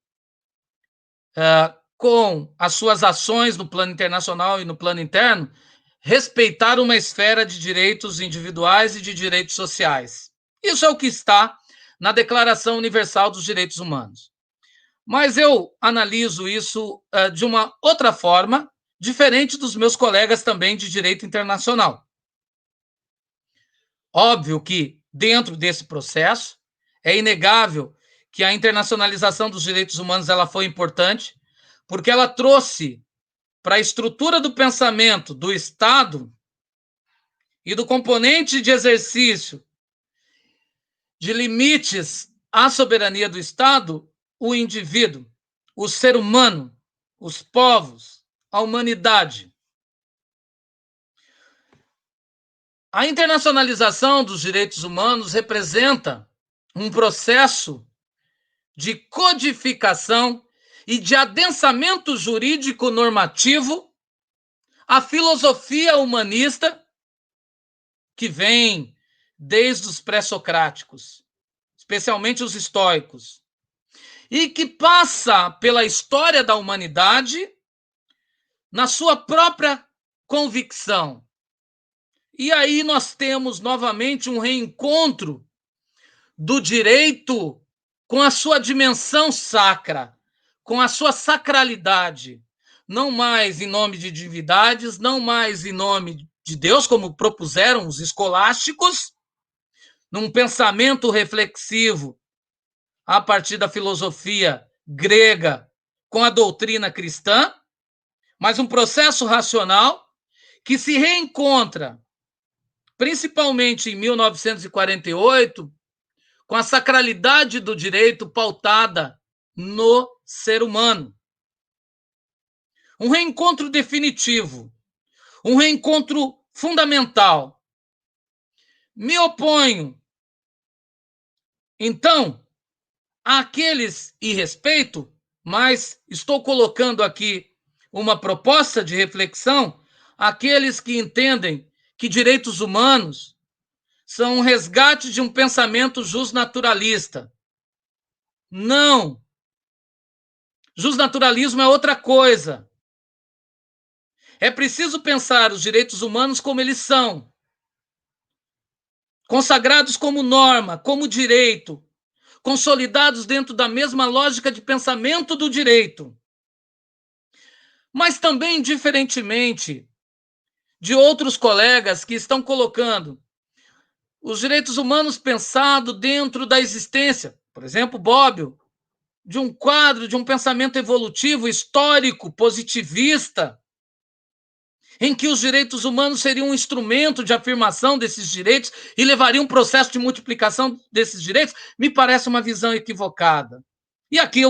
com as suas ações no plano internacional e no plano interno, respeitar uma esfera de direitos individuais e de direitos sociais. Isso é o que está na Declaração Universal dos Direitos Humanos. Mas eu analiso isso de uma outra forma, diferente dos meus colegas também de direito internacional. Óbvio que, dentro desse processo, é inegável que a internacionalização dos direitos humanos ela foi importante, porque ela trouxe para a estrutura do pensamento do Estado e do componente de exercício de limites à soberania do Estado, o indivíduo, o ser humano, os povos, a humanidade. A internacionalização dos direitos humanos representa um processo de codificação e de adensamento jurídico normativo à filosofia humanista que vem desde os pré-socráticos, especialmente os estoicos, e que passa pela história da humanidade na sua própria convicção. E aí nós temos novamente um reencontro do direito com a sua dimensão sacra, com a sua sacralidade, não mais em nome de divindades, não mais em nome de Deus, como propuseram os escolásticos, num pensamento reflexivo a partir da filosofia grega com a doutrina cristã, mas um processo racional que se reencontra, principalmente em 1948, com a sacralidade do direito pautada no ser humano. Um reencontro definitivo, um reencontro fundamental. Me oponho, então, àqueles e respeito, mas estou colocando aqui uma proposta de reflexão àqueles que entendem que direitos humanos são um resgate de um pensamento justnaturalista. Não. Justnaturalismo é outra coisa. É preciso pensar os direitos humanos como eles são, consagrados como norma, como direito, consolidados dentro da mesma lógica de pensamento do direito. Mas também, diferentemente de outros colegas que estão colocando os direitos humanos pensado dentro da existência, por exemplo, Bobbio, de um quadro, de um pensamento evolutivo, histórico, positivista, em que os direitos humanos seriam um instrumento de afirmação desses direitos e levariam um processo de multiplicação desses direitos, me parece uma visão equivocada. E aqui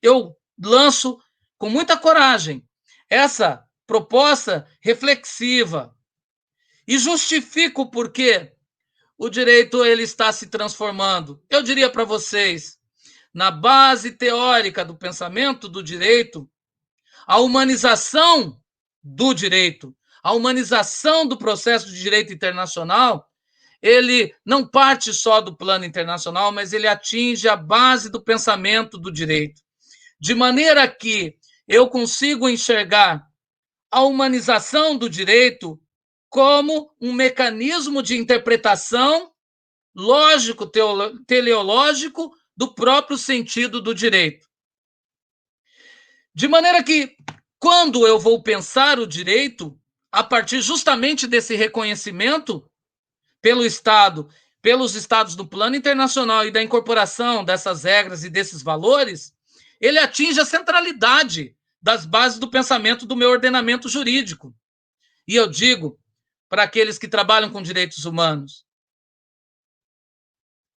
eu lanço com muita coragem essa proposta reflexiva e justifico por que o direito ele está se transformando. Eu diria para vocês, na base teórica do pensamento do direito, a humanização do direito, a humanização do processo de direito internacional, ele não parte só do plano internacional, mas ele atinge a base do pensamento do direito. De maneira que eu consigo enxergar a humanização do direito como um mecanismo de interpretação lógico-teleológico do próprio sentido do direito. De maneira que, quando eu vou pensar o direito, a partir justamente desse reconhecimento pelo Estado, pelos Estados do plano internacional e da incorporação dessas regras e desses valores, ele atinge a centralidade das bases do pensamento do meu ordenamento jurídico. E eu digo para aqueles que trabalham com direitos humanos,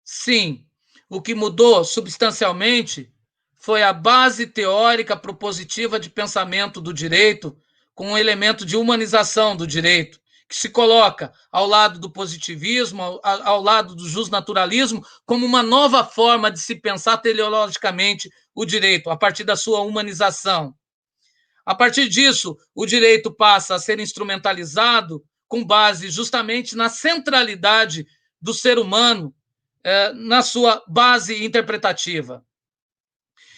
sim, o que mudou substancialmente foi a base teórica propositiva de pensamento do direito com um elemento de humanização do direito, que se coloca ao lado do positivismo, ao lado do justnaturalismo, como uma nova forma de se pensar teleologicamente o direito, a partir da sua humanização. A partir disso, o direito passa a ser instrumentalizado com base justamente na centralidade do ser humano, na sua base interpretativa.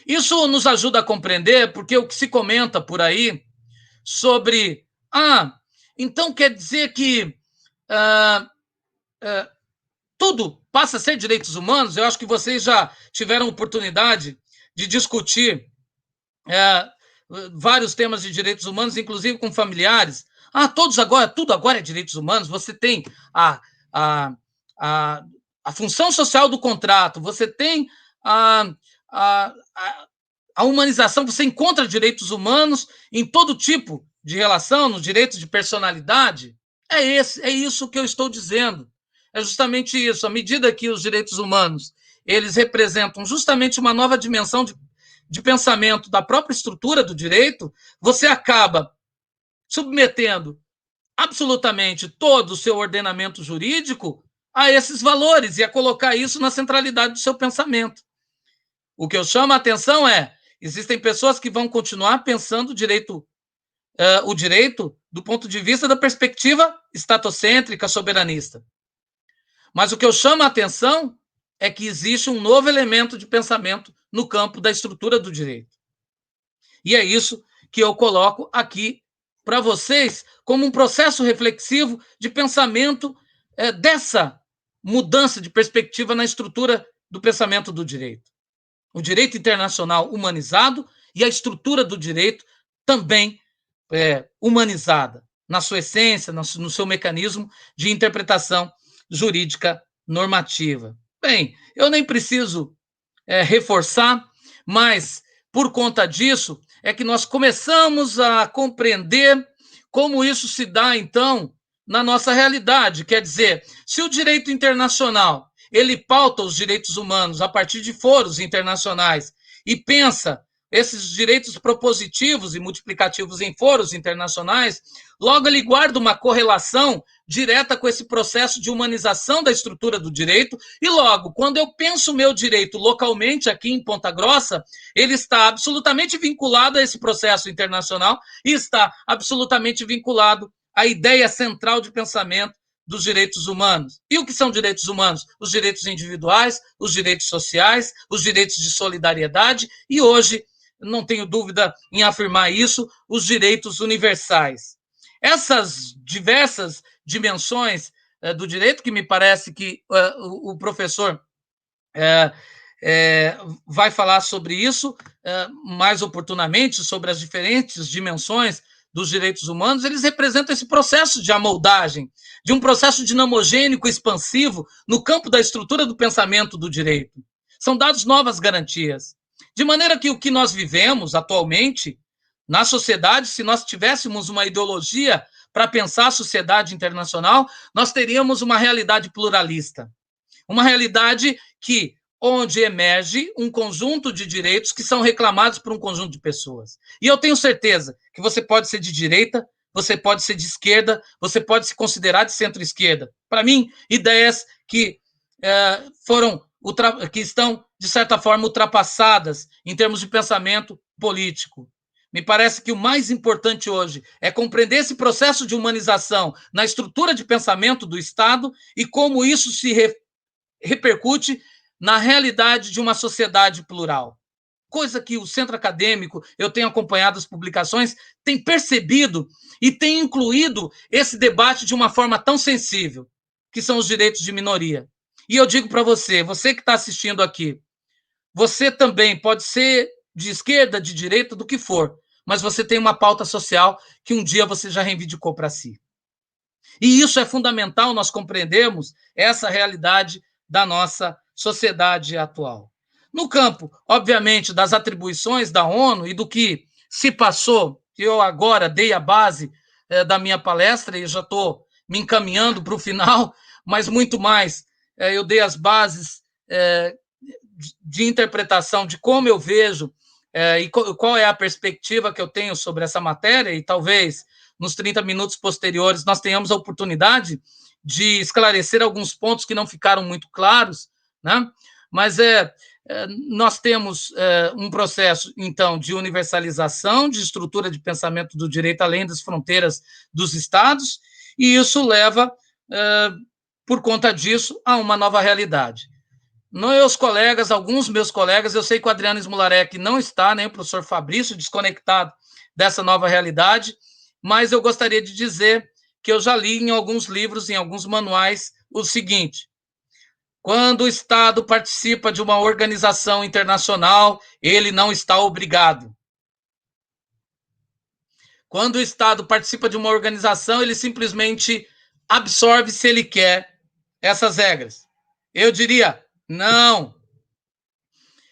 Isso nos ajuda a compreender porque o que se comenta por aí sobre, então quer dizer que tudo passa a ser direitos humanos? Eu acho que vocês já tiveram oportunidade de discutir vários temas de direitos humanos, inclusive com familiares. Tudo agora é direitos humanos. Você tem a função social do contrato, você tem a humanização, você encontra direitos humanos em todo tipo de relação, nos direitos de personalidade. É isso que eu estou dizendo. É justamente isso. À medida que os direitos humanos eles representam justamente uma nova dimensão de pensamento da própria estrutura do direito, você acaba submetendo absolutamente todo o seu ordenamento jurídico a esses valores e a colocar isso na centralidade do seu pensamento. O que eu chamo a atenção existem pessoas que vão continuar pensando o direito do ponto de vista da perspectiva estatocêntrica, soberanista. Mas o que eu chamo a atenção é que existe um novo elemento de pensamento no campo da estrutura do direito. E é isso que eu coloco aqui para vocês como um processo reflexivo de pensamento dessa mudança de perspectiva na estrutura do pensamento do direito. O direito internacional humanizado e a estrutura do direito também humanizada, na sua essência, no seu mecanismo de interpretação jurídica normativa. Bem, eu nem preciso reforçar, mas por conta disso é que nós começamos a compreender como isso se dá, então, na nossa realidade. Quer dizer, se o direito internacional ele pauta os direitos humanos a partir de foros internacionais e pensa esses direitos propositivos e multiplicativos em foros internacionais, logo ele guarda uma correlação direta com esse processo de humanização da estrutura do direito e logo, quando eu penso o meu direito localmente aqui em Ponta Grossa, ele está absolutamente vinculado a esse processo internacional e está absolutamente vinculado à ideia central de pensamento dos direitos humanos. E o que são direitos humanos? Os direitos individuais, os direitos sociais, os direitos de solidariedade e hoje, não tenho dúvida em afirmar isso, os direitos universais. Essas diversas dimensões do direito, que me parece que o professor vai falar sobre isso mais oportunamente, sobre as diferentes dimensões dos direitos humanos, eles representam esse processo de amoldagem, de um processo dinamogênico expansivo no campo da estrutura do pensamento do direito. São dadas novas garantias. De maneira que o que nós vivemos atualmente na sociedade, se nós tivéssemos uma ideologia para pensar a sociedade internacional, nós teríamos uma realidade pluralista. Uma realidade onde emerge um conjunto de direitos que são reclamados por um conjunto de pessoas. E eu tenho certeza que você pode ser de direita, você pode ser de esquerda, você pode se considerar de centro-esquerda. Para mim, ideias que foram que estão, de certa forma, ultrapassadas em termos de pensamento político. Me parece que o mais importante hoje é compreender esse processo de humanização na estrutura de pensamento do Estado e como isso se repercute na realidade de uma sociedade plural. Coisa que o centro acadêmico, eu tenho acompanhado as publicações, tem percebido e tem incluído esse debate de uma forma tão sensível, que são os direitos de minoria. E eu digo para você, você que está assistindo aqui, você também pode ser de esquerda, de direita, do que for, mas você tem uma pauta social que um dia você já reivindicou para si. E isso é fundamental nós compreendermos essa realidade da nossa sociedade atual. No campo, obviamente, das atribuições da ONU e do que se passou, que eu agora dei a base da minha palestra e já estou me encaminhando para o final, mas muito mais, eu dei as bases de interpretação de como eu vejo e qual é a perspectiva que eu tenho sobre essa matéria, e talvez nos 30 minutos posteriores nós tenhamos a oportunidade de esclarecer alguns pontos que não ficaram muito claros, né? Mas nós temos um processo, então, de universalização, de estrutura de pensamento do direito além das fronteiras dos estados, e isso leva, por conta disso, a uma nova realidade. Meus colegas, alguns meus colegas, eu sei que o Adriano Smularek não está, nem o professor Fabrício, desconectado dessa nova realidade, mas eu gostaria de dizer que eu já li em alguns livros, em alguns manuais, o seguinte: quando o Estado participa de uma organização internacional, ele não está obrigado. Quando o Estado participa de uma organização, ele simplesmente absorve, se ele quer, essas regras. Eu diria, não.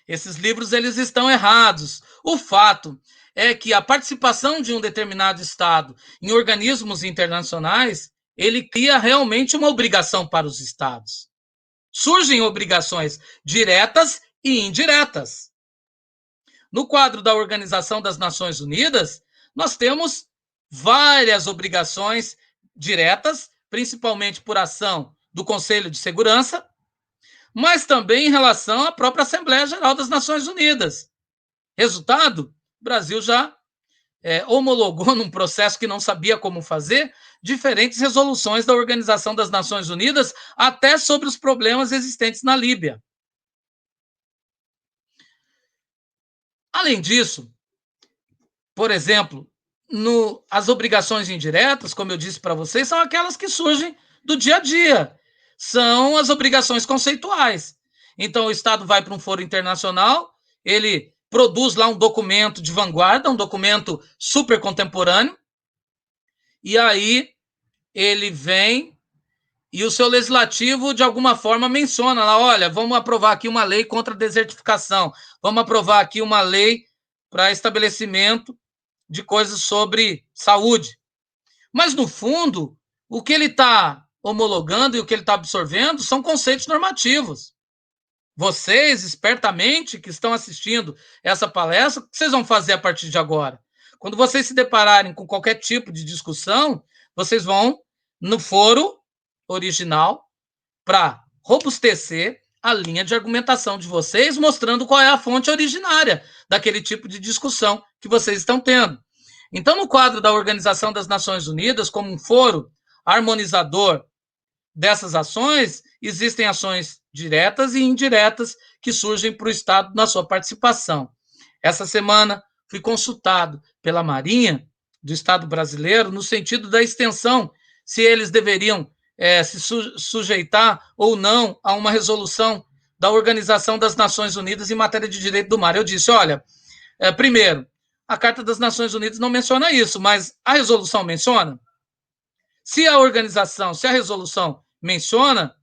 Esses livros eles estão errados. O fato é que a participação de um determinado Estado em organismos internacionais, ele cria realmente uma obrigação para os Estados. Surgem obrigações diretas e indiretas. No quadro da Organização das Nações Unidas, nós temos várias obrigações diretas, principalmente por ação do Conselho de Segurança, mas também em relação à própria Assembleia Geral das Nações Unidas. Resultado, o Brasil já homologou num processo que não sabia como fazer diferentes resoluções da Organização das Nações Unidas, até sobre os problemas existentes na Líbia. Além disso, por exemplo, as obrigações indiretas, como eu disse para vocês, são aquelas que surgem do dia a dia. São as obrigações conceituais. Então, o Estado vai para um foro internacional, ele produz lá um documento de vanguarda, um documento super contemporâneo, e aí ele vem e o seu legislativo, de alguma forma, menciona lá, olha, vamos aprovar aqui uma lei contra a desertificação, vamos aprovar aqui uma lei para estabelecimento de coisas sobre saúde. Mas, no fundo, o que ele está homologando e o que ele está absorvendo são conceitos normativos. Vocês, espertamente, que estão assistindo essa palestra, o que vocês vão fazer a partir de agora? Quando vocês se depararem com qualquer tipo de discussão, vocês vão no foro original para robustecer a linha de argumentação de vocês, mostrando qual é a fonte originária daquele tipo de discussão que vocês estão tendo. Então, no quadro da Organização das Nações Unidas, como um foro harmonizador dessas ações, existem ações diretas e indiretas que surgem para o Estado na sua participação. Essa semana fui consultado pela Marinha do Estado brasileiro no sentido da extensão, se eles deveriam se sujeitar ou não a uma resolução da Organização das Nações Unidas em matéria de direito do mar. Eu disse, olha, primeiro, a Carta das Nações Unidas não menciona isso, mas a resolução menciona? Se a resolução menciona,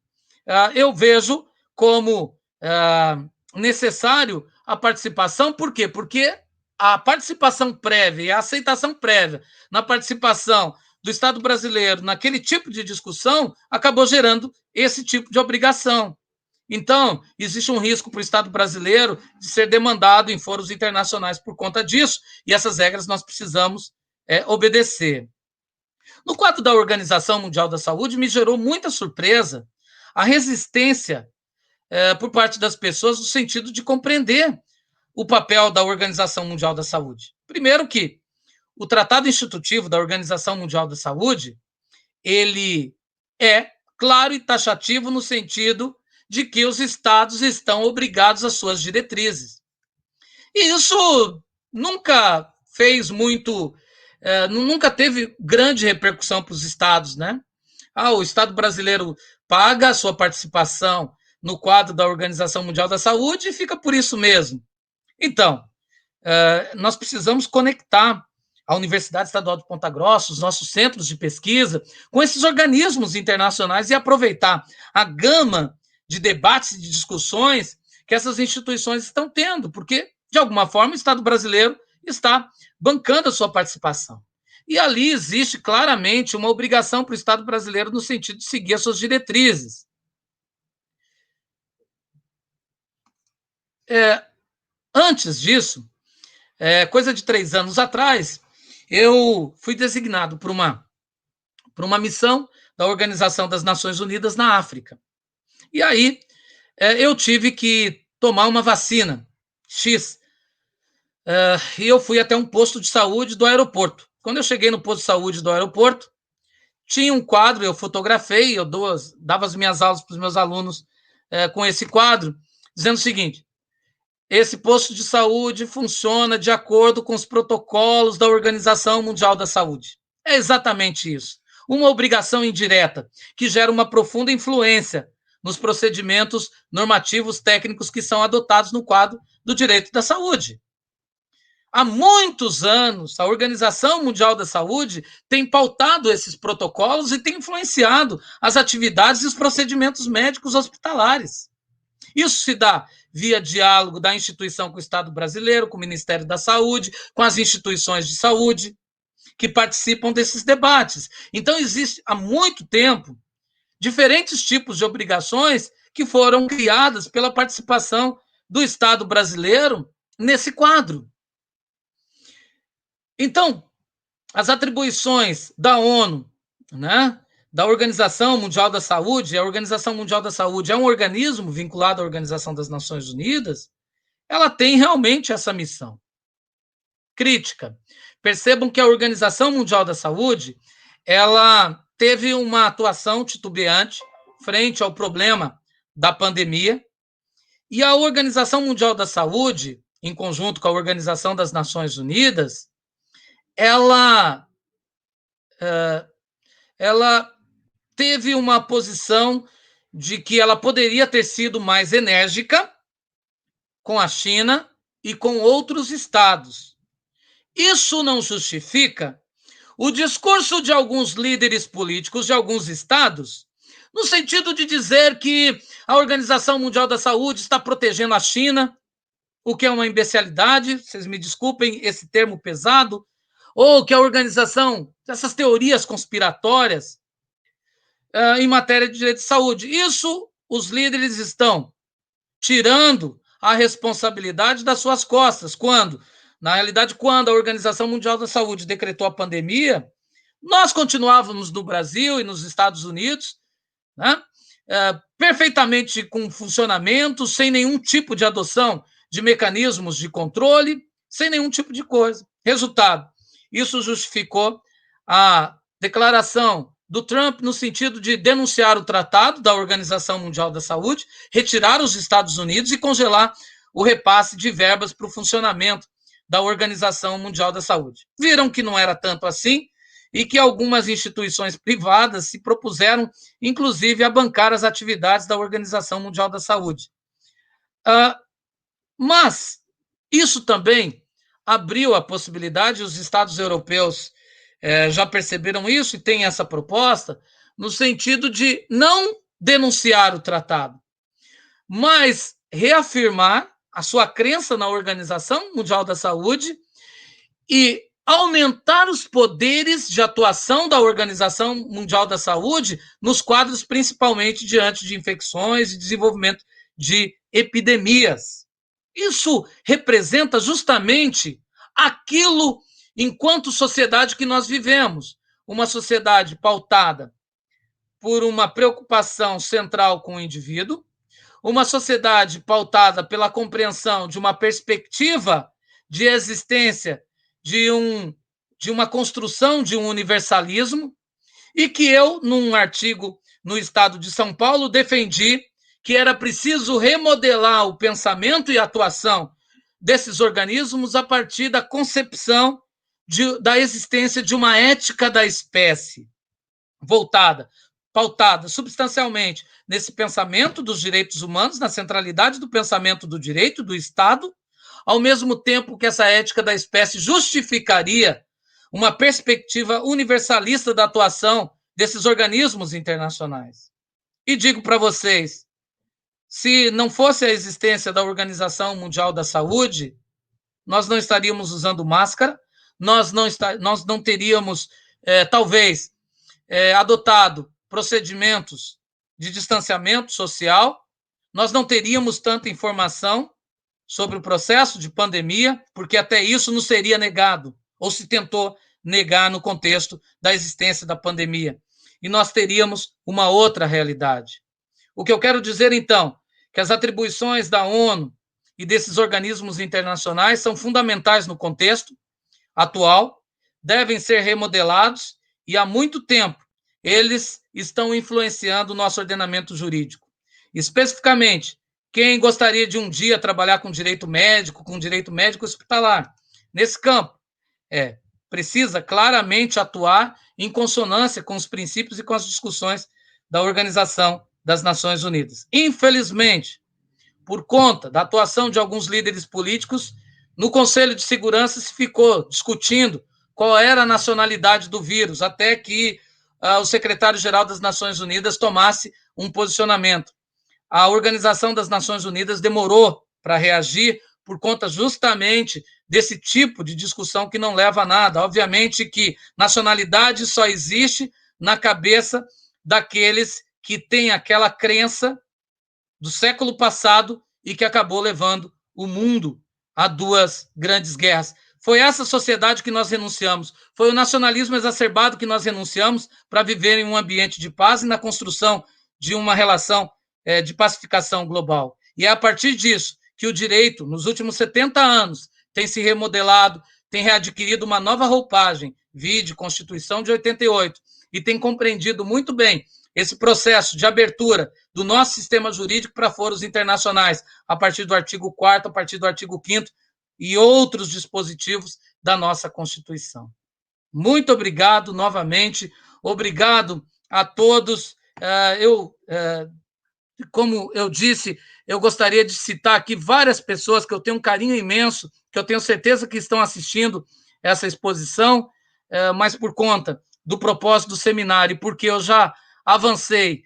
eu vejo como necessário a participação. Por quê? Porque a participação prévia e a aceitação prévia na participação do Estado brasileiro naquele tipo de discussão acabou gerando esse tipo de obrigação. Então, existe um risco para o Estado brasileiro de ser demandado em foros internacionais por conta disso, e essas regras nós precisamos obedecer. No quadro da Organização Mundial da Saúde, me gerou muita surpresa a resistência por parte das pessoas no sentido de compreender o papel da Organização Mundial da Saúde. Primeiro que o Tratado Institutivo da Organização Mundial da Saúde, ele é claro e taxativo no sentido de que os estados estão obrigados às suas diretrizes. E isso nunca fez muito, nunca teve grande repercussão para os estados, né? O Estado brasileiro paga a sua participação no quadro da Organização Mundial da Saúde e fica por isso mesmo. Então, nós precisamos conectar a Universidade Estadual de Ponta Grossa, os nossos centros de pesquisa, com esses organismos internacionais e aproveitar a gama de debates e de discussões que essas instituições estão tendo, porque, de alguma forma, o Estado brasileiro está bancando a sua participação. E ali existe claramente uma obrigação para o Estado brasileiro no sentido de seguir as suas diretrizes. Antes disso, coisa de 3 anos atrás, eu fui designado por uma missão da Organização das Nações Unidas na África. E aí eu tive que tomar uma vacina X. E eu fui até um posto de saúde do aeroporto. Quando eu cheguei no posto de saúde do aeroporto, tinha um quadro, eu fotografei, eu dava as minhas aulas para os meus alunos com esse quadro, dizendo o seguinte: esse posto de saúde funciona de acordo com os protocolos da Organização Mundial da Saúde. É exatamente isso. Uma obrigação indireta que gera uma profunda influência nos procedimentos normativos técnicos que são adotados no quadro do direito da saúde. Há muitos anos, a Organização Mundial da Saúde tem pautado esses protocolos e tem influenciado as atividades e os procedimentos médicos hospitalares. Isso se dá via diálogo da instituição com o Estado brasileiro, com o Ministério da Saúde, com as instituições de saúde que participam desses debates. Então, existe há muito tempo diferentes tipos de obrigações que foram criadas pela participação do Estado brasileiro nesse quadro. Então, as atribuições da ONU, né, da Organização Mundial da Saúde, a Organização Mundial da Saúde é um organismo vinculado à Organização das Nações Unidas, ela tem realmente essa missão. Crítica. Percebam que a Organização Mundial da Saúde, ela teve uma atuação titubeante frente ao problema da pandemia, e a Organização Mundial da Saúde, em conjunto com a Organização das Nações Unidas, ela teve uma posição de que ela poderia ter sido mais enérgica com a China e com outros estados. Isso não justifica o discurso de alguns líderes políticos de alguns estados, no sentido de dizer que a Organização Mundial da Saúde está protegendo a China, o que é uma imbecilidade, vocês me desculpem esse termo pesado, ou que a organização, essas teorias conspiratórias em matéria de direito de saúde. Isso os líderes estão tirando a responsabilidade das suas costas, quando, na realidade, quando a Organização Mundial da Saúde decretou a pandemia, nós continuávamos no Brasil e nos Estados Unidos, né, perfeitamente com funcionamento, sem nenhum tipo de adoção de mecanismos de controle, sem nenhum tipo de coisa. Resultado, isso justificou a declaração do Trump no sentido de denunciar o tratado da Organização Mundial da Saúde, retirar os Estados Unidos e congelar o repasse de verbas para o funcionamento da Organização Mundial da Saúde. Viram que não era tanto assim e que algumas instituições privadas se propuseram, inclusive, a bancar as atividades da Organização Mundial da Saúde. Mas isso também abriu a possibilidade, os estados europeus já perceberam isso e têm essa proposta, no sentido de não denunciar o tratado, mas reafirmar a sua crença na Organização Mundial da Saúde e aumentar os poderes de atuação da Organização Mundial da Saúde nos quadros principalmente diante de infecções e desenvolvimento de epidemias. Isso representa justamente aquilo, enquanto sociedade que nós vivemos, uma sociedade pautada por uma preocupação central com o indivíduo, uma sociedade pautada pela compreensão de uma perspectiva de existência de uma construção de um universalismo, e que eu, num artigo no Estado de São Paulo, defendi que era preciso remodelar o pensamento e a atuação desses organismos a partir da concepção da existência de uma ética da espécie, pautada substancialmente nesse pensamento dos direitos humanos, na centralidade do pensamento do direito do Estado, ao mesmo tempo que essa ética da espécie justificaria uma perspectiva universalista da atuação desses organismos internacionais. E digo para vocês, se não fosse a existência da Organização Mundial da Saúde, nós não estaríamos usando máscara, nós não teríamos, talvez, adotado procedimentos de distanciamento social, nós não teríamos tanta informação sobre o processo de pandemia, porque até isso nos seria negado, ou se tentou negar no contexto da existência da pandemia. E nós teríamos uma outra realidade. O que eu quero dizer, então, que as atribuições da ONU e desses organismos internacionais são fundamentais no contexto atual, devem ser remodelados e há muito tempo eles estão influenciando o nosso ordenamento jurídico. Especificamente, quem gostaria de um dia trabalhar com direito médico hospitalar, nesse campo, precisa claramente atuar em consonância com os princípios e com as discussões da Organização das Nações Unidas. Infelizmente, por conta da atuação de alguns líderes políticos, no Conselho de Segurança se ficou discutindo qual era a nacionalidade do vírus, até que o secretário-geral das Nações Unidas tomasse um posicionamento. A Organização das Nações Unidas demorou para reagir por conta justamente desse tipo de discussão que não leva a nada. Obviamente que nacionalidade só existe na cabeça daqueles que têm aquela crença do século passado e que acabou levando o mundo a duas grandes guerras. Foi essa sociedade que nós renunciamos, foi o nacionalismo exacerbado que nós renunciamos para viver em um ambiente de paz e na construção de uma relação de pacificação global. E é a partir disso que o direito, nos últimos 70 anos, tem se remodelado, tem readquirido uma nova roupagem, vide Constituição de 88, e tem compreendido muito bem esse processo de abertura do nosso sistema jurídico para foros internacionais, a partir do artigo 4º, a partir do artigo 5º e outros dispositivos da nossa Constituição. Muito obrigado novamente, obrigado a todos. Como eu disse, eu gostaria de citar aqui várias pessoas que eu tenho um carinho imenso, que eu tenho certeza que estão assistindo essa exposição, mas por conta do propósito do seminário, porque eu já avancei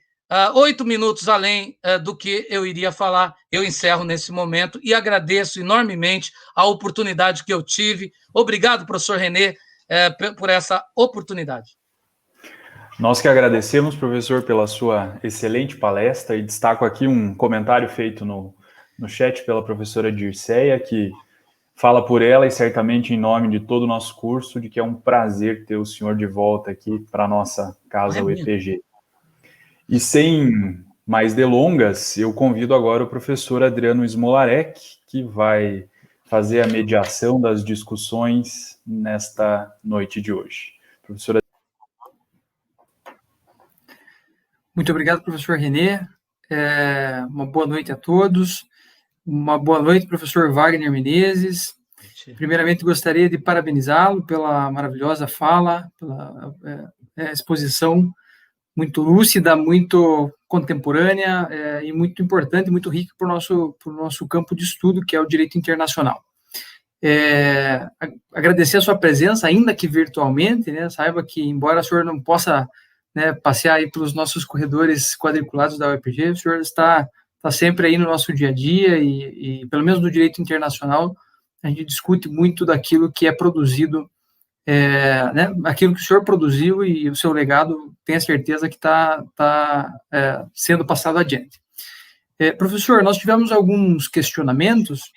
8 minutos além do que eu iria falar, eu encerro nesse momento e agradeço enormemente a oportunidade que eu tive. Obrigado, professor René, por essa oportunidade. Nós que agradecemos, professor, pela sua excelente palestra, e destaco aqui um comentário feito no chat pela professora Dirceia, que fala por ela e certamente em nome de todo o nosso curso, de que é um prazer ter o senhor de volta aqui para a nossa casa, o EPG. E sem mais delongas, eu convido agora o professor Adriano Smolarek, que vai fazer a mediação das discussões nesta noite de hoje. Professor. Muito obrigado, professor René. Uma boa noite a todos. Uma boa noite, professor Wagner Menezes. Primeiramente, gostaria de parabenizá-lo pela maravilhosa fala, pela exposição muito lúcida, muito contemporânea e muito importante, muito rica para o nosso campo de estudo, que é o direito internacional. Agradecer a sua presença, ainda que virtualmente, né? Saiba que, embora o senhor não possa passear aí pelos nossos corredores quadriculados da UEPG, o senhor está sempre aí no nosso dia a dia e pelo menos no direito internacional, a gente discute muito daquilo que é produzido, aquilo que o senhor produziu e o seu legado, tenha certeza que está sendo passado adiante. Professor, nós tivemos alguns questionamentos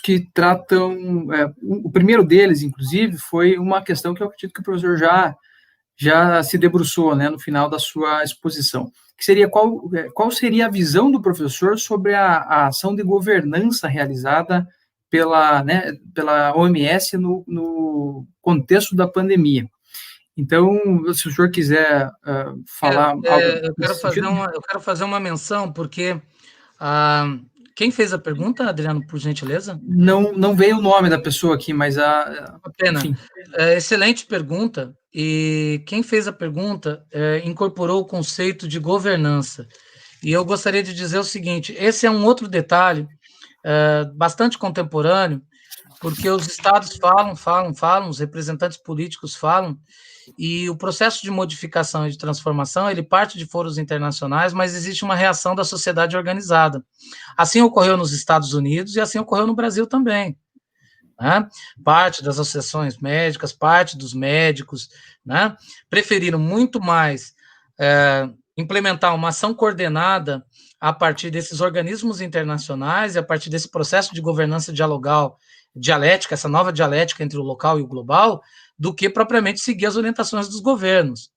que tratam... o primeiro deles, inclusive, foi uma questão que eu acredito que o professor já se debruçou, né, no final da sua exposição, que seria qual seria a visão do professor sobre a ação de governança realizada pela OMS no contexto da pandemia. Então, se o senhor quiser falar algo nesse sentido. Eu quero fazer uma menção, porque quem fez a pergunta, Adriano, por gentileza? Não veio o nome da pessoa aqui, mas pena. Excelente pergunta. E quem fez a pergunta incorporou o conceito de governança. E eu gostaria de dizer o seguinte: esse é um outro detalhe bastante contemporâneo, porque os estados falam, os representantes políticos falam, e o processo de modificação e de transformação, ele parte de foros internacionais, mas existe uma reação da sociedade organizada. Assim ocorreu nos Estados Unidos e assim ocorreu no Brasil também. Né? Parte das associações médicas, parte dos médicos, né, preferiram muito mais implementar uma ação coordenada a partir desses organismos internacionais e a partir desse processo de governança dialética, essa nova dialética entre o local e o global, do que propriamente seguir as orientações dos governos.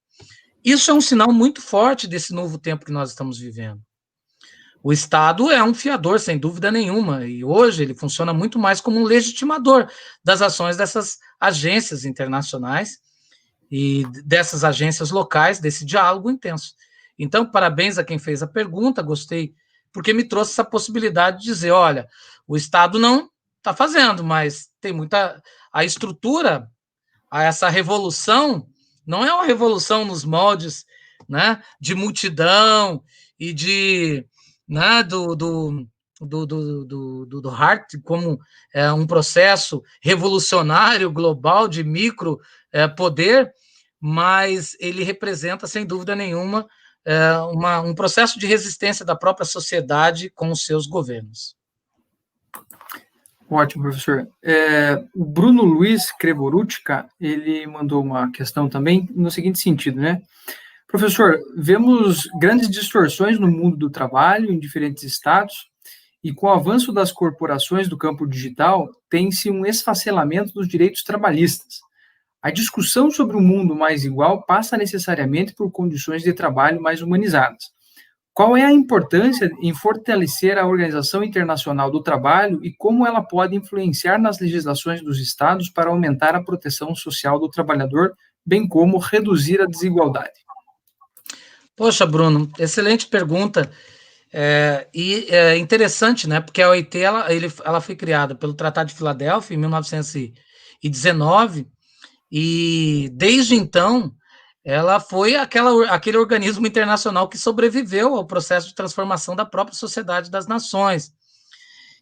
Isso é um sinal muito forte desse novo tempo que nós estamos vivendo. O Estado é um fiador, sem dúvida nenhuma, e hoje ele funciona muito mais como um legitimador das ações dessas agências internacionais e dessas agências locais, desse diálogo intenso. Então, parabéns a quem fez a pergunta, gostei, porque me trouxe essa possibilidade de dizer, olha, o Estado não está fazendo, mas tem muita... A estrutura, essa revolução, não é uma revolução nos moldes, né, de multidão e de... Né, do Hart, como um processo revolucionário global de micro poder, mas ele representa, sem dúvida nenhuma, um processo de resistência da própria sociedade com os seus governos. Ótimo, professor. O Bruno Luiz Crevorutica, ele mandou uma questão também no seguinte sentido, né? Professor, vemos grandes distorções no mundo do trabalho em diferentes estados e com o avanço das corporações do campo digital, tem-se um esfacelamento dos direitos trabalhistas. A discussão sobre um mundo mais igual passa necessariamente por condições de trabalho mais humanizadas. Qual é a importância em fortalecer a Organização Internacional do Trabalho e como ela pode influenciar nas legislações dos estados para aumentar a proteção social do trabalhador, bem como reduzir a desigualdade? Poxa, Bruno, excelente pergunta. E é interessante, né? Porque a OIT ela foi criada pelo Tratado de Filadélfia em 1919 e desde então ela foi aquele organismo internacional que sobreviveu ao processo de transformação da própria sociedade das nações.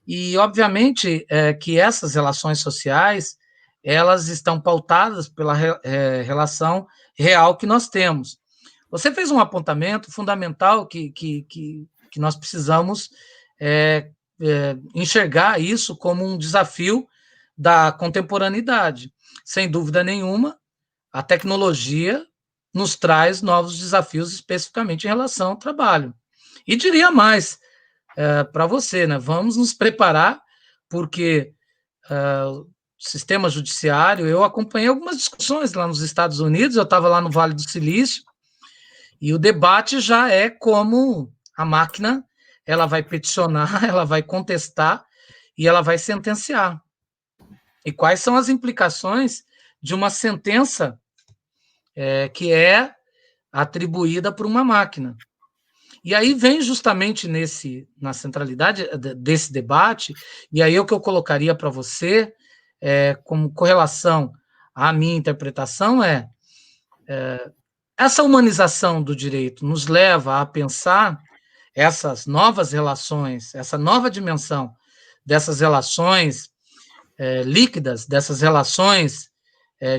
E obviamente que essas relações sociais elas estão pautadas pela relação real que nós temos. Você fez um apontamento fundamental que nós precisamos enxergar isso como um desafio da contemporaneidade. Sem dúvida nenhuma, a tecnologia nos traz novos desafios, especificamente em relação ao trabalho. E diria mais para você, né? Vamos nos preparar, porque o sistema judiciário, eu acompanhei algumas discussões lá nos Estados Unidos, eu estava lá no Vale do Silício, e o debate já é como a máquina, ela vai peticionar, ela vai contestar e ela vai sentenciar. E quais são as implicações de uma sentença que é atribuída por uma máquina? E aí vem justamente na centralidade desse debate, e aí o que eu colocaria para você, como correlação à minha interpretação, essa humanização do direito nos leva a pensar essas novas relações, essa nova dimensão dessas relações líquidas, dessas relações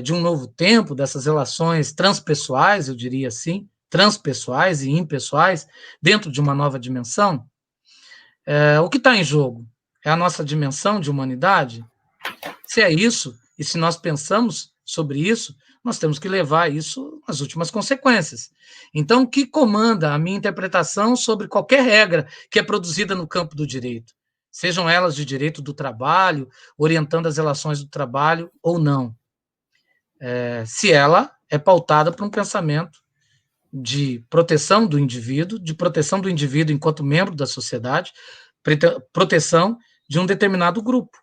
de um novo tempo, dessas relações transpessoais, eu diria assim, transpessoais e impessoais, dentro de uma nova dimensão. O que está em jogo? É a nossa dimensão de humanidade? Se é isso, e se nós pensamos sobre isso, nós temos que levar isso às últimas consequências. Então, o que comanda a minha interpretação sobre qualquer regra que é produzida no campo do direito? Sejam elas de direito do trabalho, orientando as relações do trabalho ou não. Se ela é pautada por um pensamento de proteção do indivíduo enquanto membro da sociedade, proteção de um determinado grupo.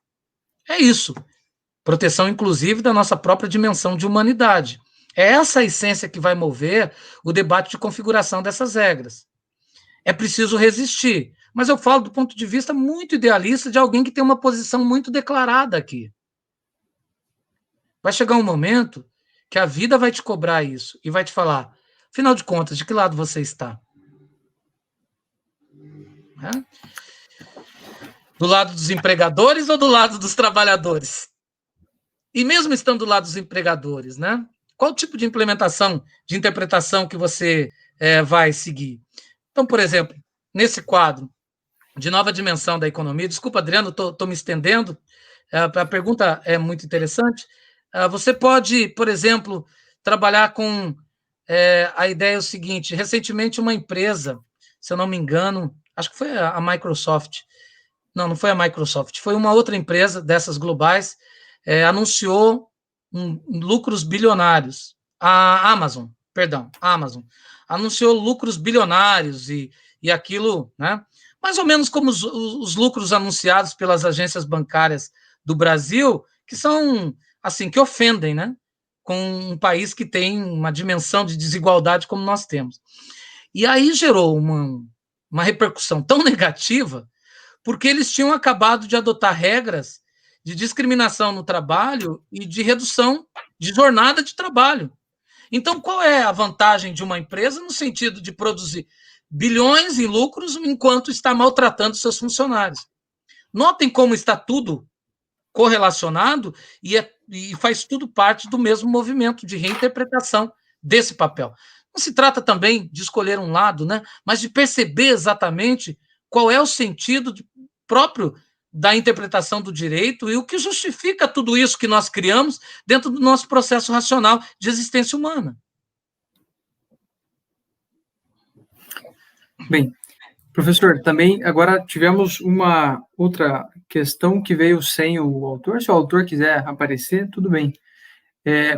É isso. Proteção, inclusive, da nossa própria dimensão de humanidade. É essa a essência que vai mover o debate de configuração dessas regras. É preciso resistir. Mas eu falo do ponto de vista muito idealista de alguém que tem uma posição muito declarada aqui. Vai chegar um momento que a vida vai te cobrar isso e vai te falar, afinal de contas, de que lado você está? Do lado dos empregadores ou do lado dos trabalhadores? E mesmo estando do lado dos empregadores, né? Qual tipo de implementação, de interpretação que você vai seguir? Então, por exemplo, nesse quadro de nova dimensão da economia, desculpa, Adriano, estou me estendendo, a pergunta é muito interessante. Você pode, por exemplo, trabalhar com a ideia é o seguinte, recentemente uma empresa, se eu não me engano, acho que foi a Microsoft, não foi a Microsoft, foi uma outra empresa dessas globais, anunciou lucros bilionários. A Amazon, anunciou lucros bilionários e aquilo, né? Mais ou menos como os lucros anunciados pelas agências bancárias do Brasil, que são, assim, que ofendem, né? Com um país que tem uma dimensão de desigualdade como nós temos. E aí gerou uma repercussão tão negativa, porque eles tinham acabado de adotar regras de discriminação no trabalho e de redução de jornada de trabalho. Então, qual é a vantagem de uma empresa no sentido de produzir bilhões em lucros enquanto está maltratando seus funcionários? Notem como está tudo correlacionado e faz tudo parte do mesmo movimento de reinterpretação desse papel. Não se trata também de escolher um lado, né, mas de perceber exatamente qual é o sentido próprio da interpretação do direito e o que justifica tudo isso que nós criamos dentro do nosso processo racional de existência humana. Bem, professor, também agora tivemos uma outra questão que veio sem o autor. Se o autor quiser aparecer, tudo bem.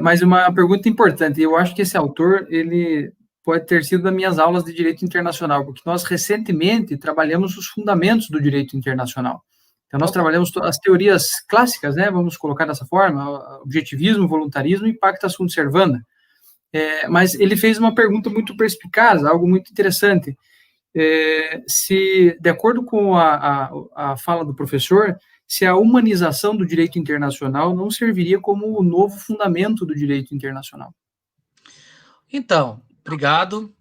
Mas uma pergunta importante. Eu acho que esse autor, ele pode ter sido das minhas aulas de direito internacional, porque nós recentemente trabalhamos os fundamentos do direito internacional. Então, nós trabalhamos as teorias clássicas, né? Vamos colocar dessa forma, objetivismo, voluntarismo e pacta sunt servanda. Mas ele fez uma pergunta muito perspicaz, algo muito interessante. Se, de acordo com a fala do professor, se a humanização do direito internacional não serviria como o novo fundamento do direito internacional. Então, obrigado.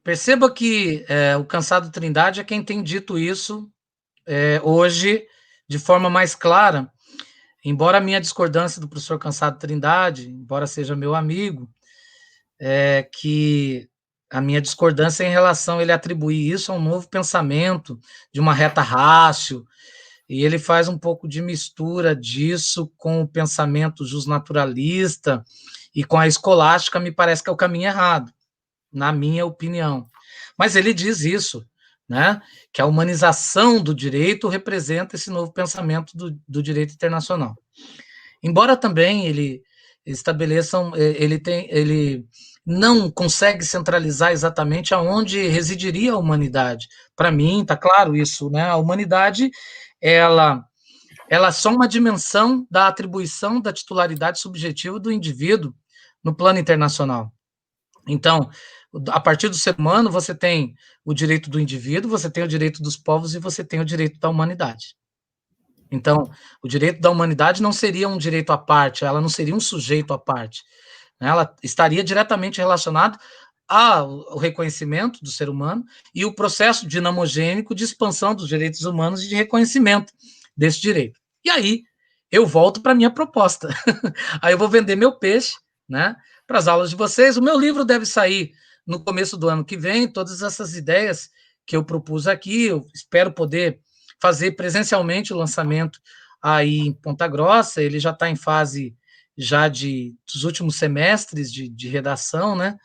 Perceba que o Cansado Trindade é quem tem dito isso hoje de forma mais clara, embora a minha discordância do professor Cansado Trindade, embora seja meu amigo, que a minha discordância é em relação a ele atribuir isso a um novo pensamento, de uma reta rácio, e ele faz um pouco de mistura disso com o pensamento justnaturalista e com a escolástica, me parece que é o caminho errado, na minha opinião. Mas ele diz isso, né, que a humanização do direito representa esse novo pensamento do direito internacional. Embora também ele estabeleça, ele não consegue centralizar exatamente aonde residiria a humanidade. Para mim, está claro isso, né? A humanidade, ela é só uma dimensão da atribuição da titularidade subjetiva do indivíduo no plano internacional. Então, a partir do ser humano, você tem o direito do indivíduo, você tem o direito dos povos e você tem o direito da humanidade. Então, o direito da humanidade não seria um direito à parte, ela não seria um sujeito à parte. Ela estaria diretamente relacionada ao reconhecimento do ser humano e o processo dinamogênico de expansão dos direitos humanos e de reconhecimento desse direito. E aí, eu volto para a minha proposta. Aí eu vou vender meu peixe, né, para as aulas de vocês. O meu livro deve sair no começo do ano que vem, todas essas ideias que eu propus aqui, eu espero poder fazer presencialmente o lançamento aí em Ponta Grossa, ele já está em fase já dos últimos semestres de redação, né?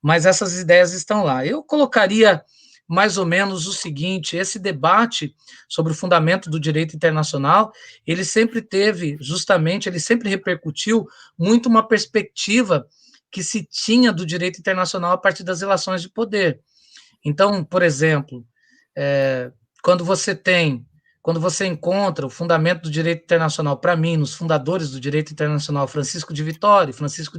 Mas essas ideias estão lá. Eu colocaria mais ou menos o seguinte: esse debate sobre o fundamento do direito internacional, ele sempre teve, justamente, ele sempre repercutiu muito uma perspectiva que se tinha do direito internacional a partir das relações de poder. Então, por exemplo, quando você encontra o fundamento do direito internacional, para mim, nos fundadores do direito internacional, Francisco de Vitória, Francisco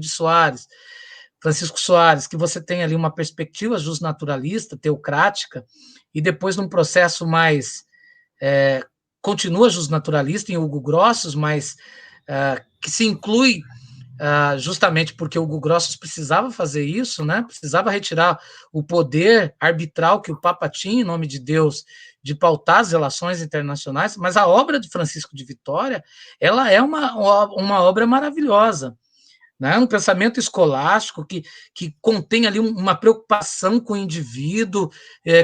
Soares, que você tem ali uma perspectiva justnaturalista, teocrática, e depois num processo mais continua justnaturalista em Hugo Grossos, mas que se inclui justamente porque o Hugo Grossos precisava fazer isso, né? Precisava retirar o poder arbitral que o Papa tinha, em nome de Deus, de pautar as relações internacionais, mas a obra de Francisco de Vitória, ela é uma obra maravilhosa, né? Um pensamento escolástico que contém ali uma preocupação com o indivíduo,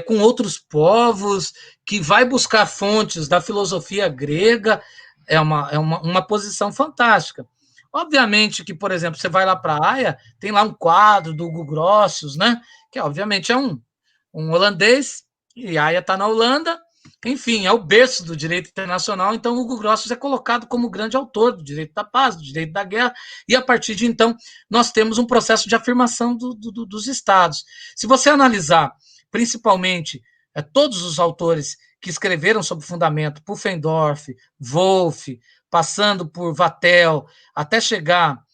com outros povos, que vai buscar fontes da filosofia grega, é uma posição fantástica. Obviamente que, por exemplo, você vai lá para a Haia, tem lá um quadro do Hugo Grossos, né? Que obviamente é um holandês, e a Haia está na Holanda, enfim, é o berço do direito internacional, então o Hugo Grossos é colocado como grande autor do direito da paz, do direito da guerra, e a partir de então nós temos um processo de afirmação dos estados. Se você analisar, principalmente, todos os autores que escreveram sobre o fundamento, Pufendorf, Wolff, passando por Vattel, até chegar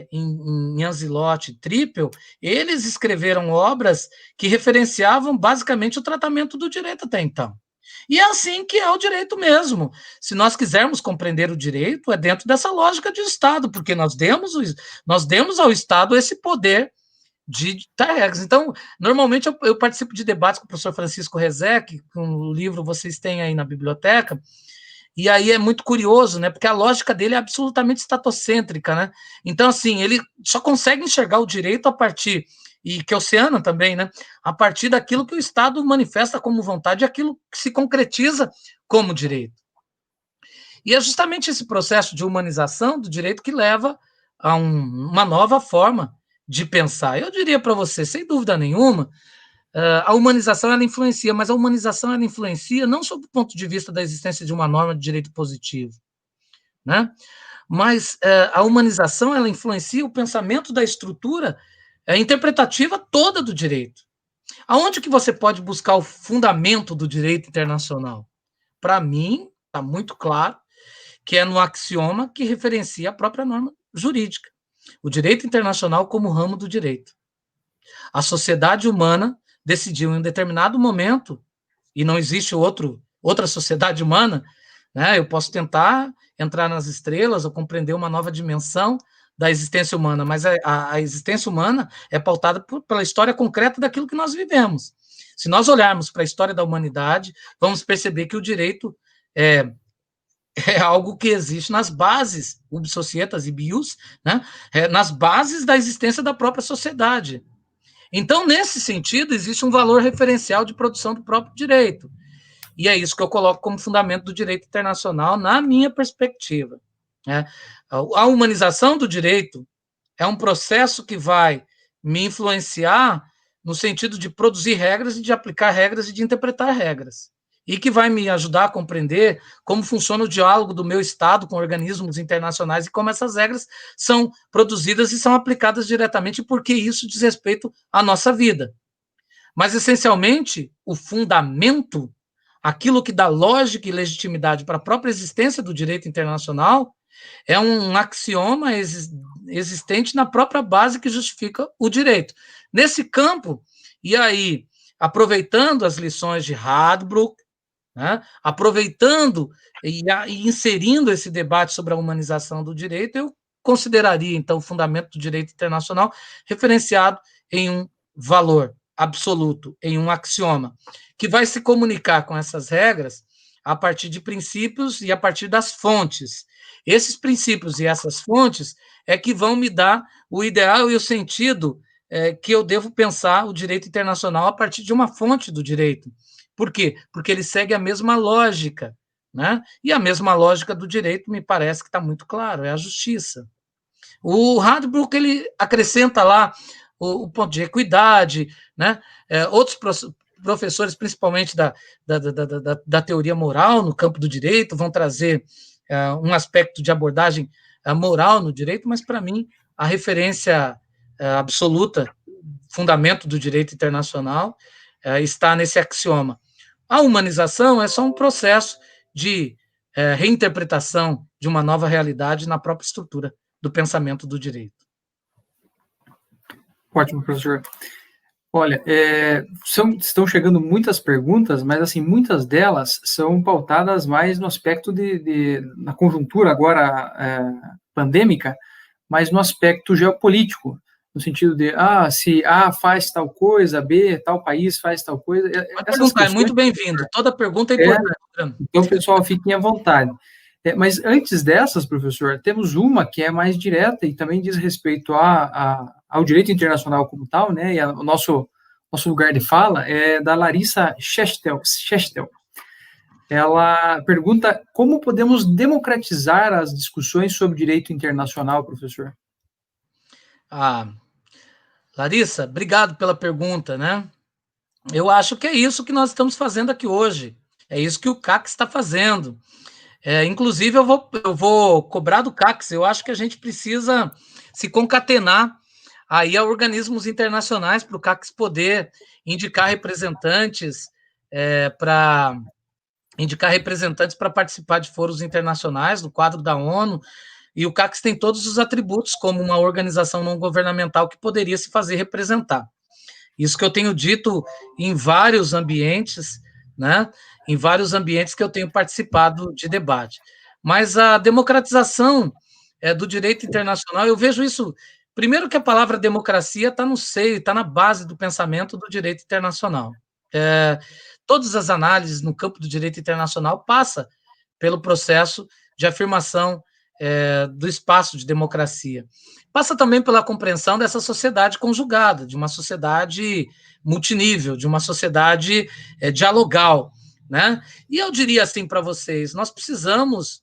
em Anzilotti, Trippel, eles escreveram obras que referenciavam basicamente o tratamento do direito até então. E é assim que é o direito mesmo. Se nós quisermos compreender o direito, é dentro dessa lógica de Estado, porque nós demos ao Estado esse poder de ditar regras. Então, normalmente eu participo de debates com o professor Francisco Rezec, com o livro vocês têm aí na biblioteca, e aí é muito curioso, né? Porque a lógica dele é absolutamente estatocêntrica, né? Então, assim, ele só consegue enxergar o direito a partir, e Kelsiana também, né? A partir daquilo que o Estado manifesta como vontade, aquilo que se concretiza como direito. E é justamente esse processo de humanização do direito que leva a uma nova forma de pensar. Eu diria para você, sem dúvida nenhuma, a humanização ela influencia, mas a humanização ela influencia não sob o ponto de vista da existência de uma norma de direito positivo, né? Mas a humanização ela influencia o pensamento da estrutura interpretativa toda do direito. Aonde que você pode buscar o fundamento do direito internacional? Para mim, está muito claro que é no axioma que referencia a própria norma jurídica. O direito internacional como ramo do direito. A sociedade humana decidiu em um determinado momento, e não existe outra sociedade humana, né? Eu posso tentar entrar nas estrelas ou compreender uma nova dimensão da existência humana, mas a existência humana é pautada pela história concreta daquilo que nós vivemos. Se nós olharmos para a história da humanidade, vamos perceber que o direito é algo que existe nas bases, ubi societas e bius, né? Nas bases da existência da própria sociedade. Então, nesse sentido, existe um valor referencial de produção do próprio direito. E é isso que eu coloco como fundamento do direito internacional, na minha perspectiva, né? A humanização do direito é um processo que vai me influenciar no sentido de produzir regras e de aplicar regras e de interpretar regras. E que vai me ajudar a compreender como funciona o diálogo do meu Estado com organismos internacionais e como essas regras são produzidas e são aplicadas diretamente, porque isso diz respeito à nossa vida. Mas, essencialmente, o fundamento, aquilo que dá lógica e legitimidade para a própria existência do direito internacional, é um axioma existente na própria base que justifica o direito. Nesse campo, e aí, aproveitando as lições de Radbruch, né, aproveitando e inserindo esse debate sobre a humanização do direito, eu consideraria, então, o fundamento do direito internacional referenciado em um valor absoluto, em um axioma, que vai se comunicar com essas regras a partir de princípios e a partir das fontes. Esses princípios e essas fontes é que vão me dar o ideal e o sentido que eu devo pensar o direito internacional a partir de uma fonte do direito. Por quê? Porque ele segue a mesma lógica, né? E a mesma lógica do direito me parece que está muito claro, é a justiça. O Radbruch, ele acrescenta lá o ponto de equidade, né? professores, principalmente da teoria moral no campo do direito, vão trazer um aspecto de abordagem moral no direito, mas, para mim, a referência absoluta, fundamento do direito internacional, está nesse axioma. A humanização é só um processo de reinterpretação de uma nova realidade na própria estrutura do pensamento do direito. Ótimo, professor. Olha, estão chegando muitas perguntas, mas assim, muitas delas são pautadas mais no aspecto na conjuntura agora pandêmica, mas no aspecto geopolítico, no sentido de, se A faz tal coisa, B, tal país faz tal coisa. Pode perguntar, é muito bem-vindo. Toda pergunta é importante. Então, pessoal, fiquem à vontade. Mas antes dessas, professor, temos uma que é mais direta e também diz respeito ao direito internacional como tal, né? E o nosso lugar de fala é da Larissa Schechtel. Ela pergunta como podemos democratizar as discussões sobre direito internacional, professor? Larissa, obrigado pela pergunta, né? Eu acho que é isso que nós estamos fazendo aqui hoje. É isso que o CACS está fazendo. Inclusive, eu vou cobrar do CACS. Eu acho que a gente precisa se concatenar aí a organismos internacionais para o CACS poder indicar representantes para participar de foros internacionais no quadro da ONU. E o CACS tem todos os atributos como uma organização não governamental que poderia se fazer representar. Isso que eu tenho dito em vários ambientes, né? Em vários ambientes que eu tenho participado de debate. Mas a democratização do direito internacional, eu vejo isso. Primeiro, que a palavra democracia está no seio, está na base do pensamento do direito internacional. Todas as análises no campo do direito internacional passam pelo processo de afirmação do espaço de democracia. Passa também pela compreensão dessa sociedade conjugada, de uma sociedade multinível, de uma sociedade dialogal, né? E eu diria assim para vocês, nós precisamos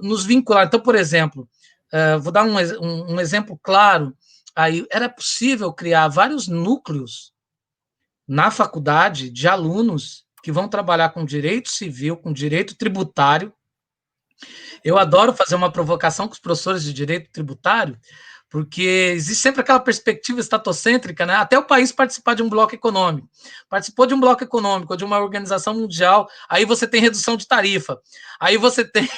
nos vincular. Então, por exemplo, vou dar um exemplo claro, aí era possível criar vários núcleos na faculdade de alunos que vão trabalhar com direito civil, com direito tributário. Eu adoro fazer uma provocação com os professores de direito tributário, porque existe sempre aquela perspectiva estatocêntrica, né? Até o país participar de um bloco econômico. Participou de um bloco econômico, de uma organização mundial, aí você tem redução de tarifa, aí você tem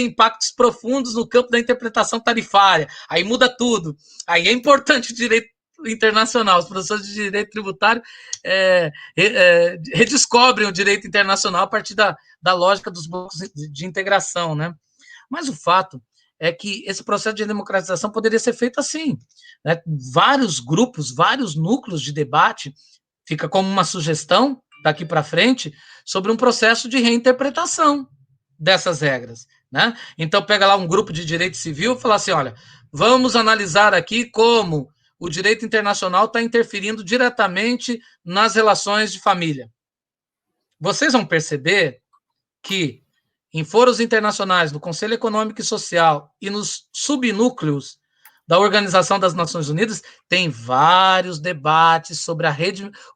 impactos profundos no campo da interpretação tarifária, aí muda tudo. Aí é importante o direito internacional. Os professores de direito tributário redescobrem o direito internacional a partir da lógica dos blocos de integração, né? Mas o fato é que esse processo de democratização poderia ser feito assim, né? Vários grupos, vários núcleos de debate, fica como uma sugestão daqui para frente, sobre um processo de reinterpretação dessas regras, né? Então, pega lá um grupo de direito civil e fala assim, olha, vamos analisar aqui como o direito internacional está interferindo diretamente nas relações de família. Vocês vão perceber que em foros internacionais, no Conselho Econômico e Social e nos subnúcleos da Organização das Nações Unidas, tem vários debates sobre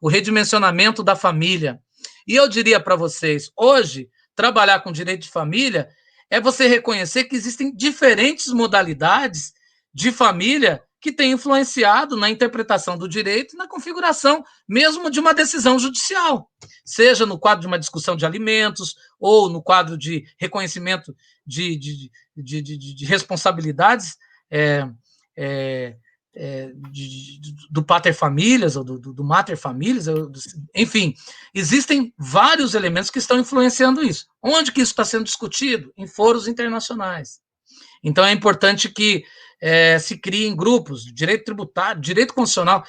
o redimensionamento da família. E eu diria para vocês, hoje, trabalhar com direito de família é você reconhecer que existem diferentes modalidades de família que têm influenciado na interpretação do direito e na configuração mesmo de uma decisão judicial, seja no quadro de uma discussão de alimentos ou no quadro de reconhecimento de responsabilidades do pater familias ou do mater familias, enfim, existem vários elementos que estão influenciando isso. Onde que isso está sendo discutido? Em foros internacionais. Então é importante que se criem grupos, direito tributário, direito constitucional.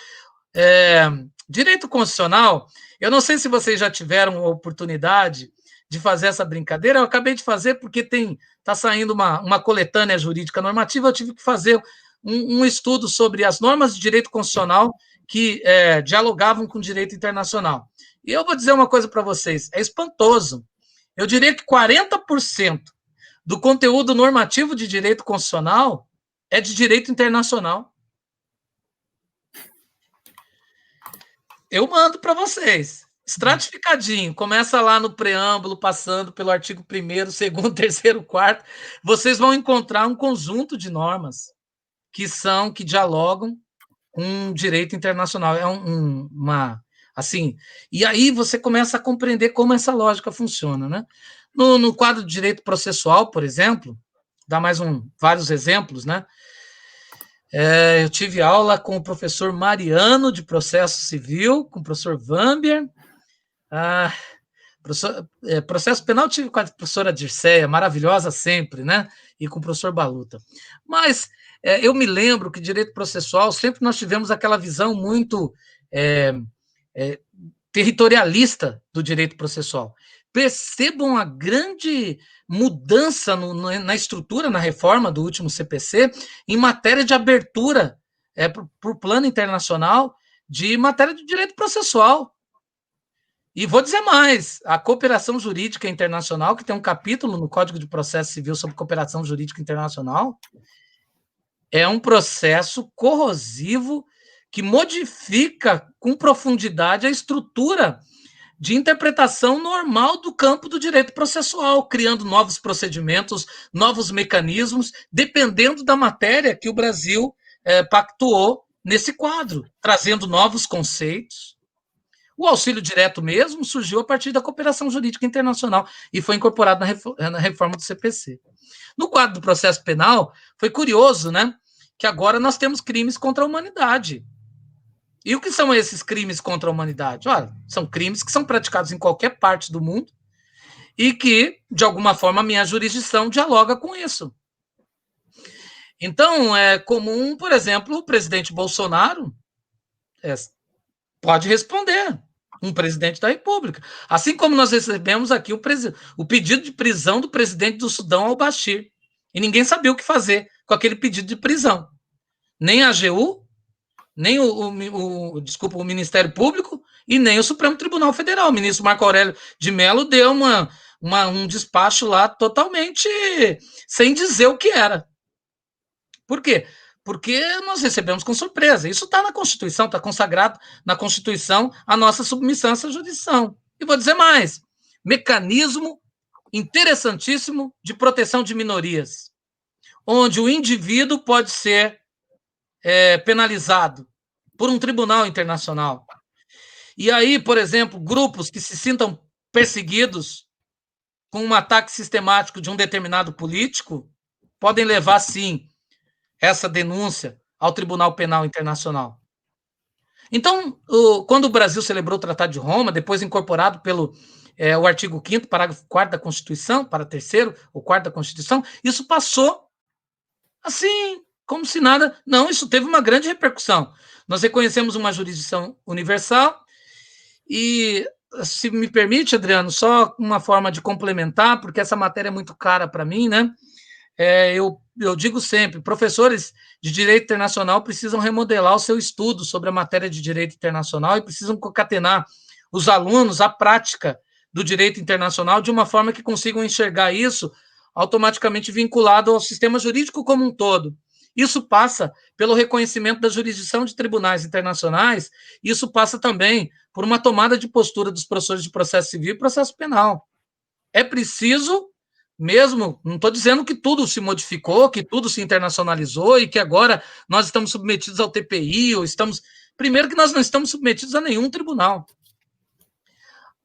Direito constitucional, eu não sei se vocês já tiveram a oportunidade de fazer essa brincadeira, eu acabei de fazer porque está saindo uma coletânea jurídica normativa, eu tive que fazer um estudo sobre as normas de direito constitucional que dialogavam com o direito internacional. E eu vou dizer uma coisa para vocês, é espantoso. Eu diria que 40% do conteúdo normativo de direito constitucional é de direito internacional. Eu mando para vocês. Estratificadinho. Começa lá no preâmbulo, passando pelo artigo 1º, 2º, 3º, 4º. Vocês vão encontrar um conjunto de normas que dialogam com direito internacional. É uma assim. E aí você começa a compreender como essa lógica funciona, né? No quadro de direito processual, por exemplo, dá vários exemplos, né? Eu tive aula com o professor Mariano, de processo civil, com o professor Vambier. Processo penal tive com a professora Dirceia, maravilhosa sempre, né? E com o professor Baluta. Mas eu me lembro que direito processual, sempre nós tivemos aquela visão muito territorialista do direito processual. Percebam a grande mudança na estrutura, na reforma do último CPC, em matéria de abertura para o plano internacional de matéria de direito processual. E vou dizer mais, a cooperação jurídica internacional, que tem um capítulo no Código de Processo Civil sobre cooperação jurídica internacional, é um processo corrosivo que modifica com profundidade a estrutura de interpretação normal do campo do direito processual, criando novos procedimentos, novos mecanismos, dependendo da matéria que o Brasil pactuou nesse quadro, trazendo novos conceitos. O auxílio direto mesmo surgiu a partir da cooperação jurídica internacional e foi incorporado na reforma do CPC. No quadro do processo penal, foi curioso, né, que agora nós temos crimes contra a humanidade. E o que são esses crimes contra a humanidade? Olha, são crimes que são praticados em qualquer parte do mundo e que, de alguma forma, a minha jurisdição dialoga com isso. Então, é comum, por exemplo, o presidente Bolsonaro pode responder, um presidente da República. Assim como nós recebemos aqui o pedido de prisão do presidente do Sudão, al-Bashir. E ninguém sabia o que fazer com aquele pedido de prisão. Nem a AGU, nem o Ministério Público e nem o Supremo Tribunal Federal. O ministro Marco Aurélio de Mello deu um despacho lá totalmente sem dizer o que era. Por quê? Porque nós recebemos com surpresa. Isso está na Constituição, está consagrado na Constituição a nossa submissão a essa jurisdição. E vou dizer mais, mecanismo interessantíssimo de proteção de minorias, onde o indivíduo pode ser penalizado por um tribunal internacional. E aí, por exemplo, grupos que se sintam perseguidos com um ataque sistemático de um determinado político podem levar, sim, essa denúncia ao Tribunal Penal Internacional. Então, quando o Brasil celebrou o Tratado de Roma, depois incorporado pelo o artigo 5º, parágrafo 4º da Constituição, para 3º ou 4º da Constituição, isso passou assim, como se nada. Não, isso teve uma grande repercussão. Nós reconhecemos uma jurisdição universal e, se me permite, Adriano, só uma forma de complementar, porque essa matéria é muito cara para mim, né? Eu digo sempre, professores de direito internacional precisam remodelar o seu estudo sobre a matéria de direito internacional e precisam concatenar os alunos à prática do direito internacional de uma forma que consigam enxergar isso automaticamente vinculado ao sistema jurídico como um todo. Isso passa pelo reconhecimento da jurisdição de tribunais internacionais, isso passa também por uma tomada de postura dos professores de processo civil e processo penal. É preciso mesmo, não estou dizendo que tudo se modificou, que tudo se internacionalizou e que agora nós estamos submetidos ao TPI, ou estamos... Primeiro que nós não estamos submetidos a nenhum tribunal.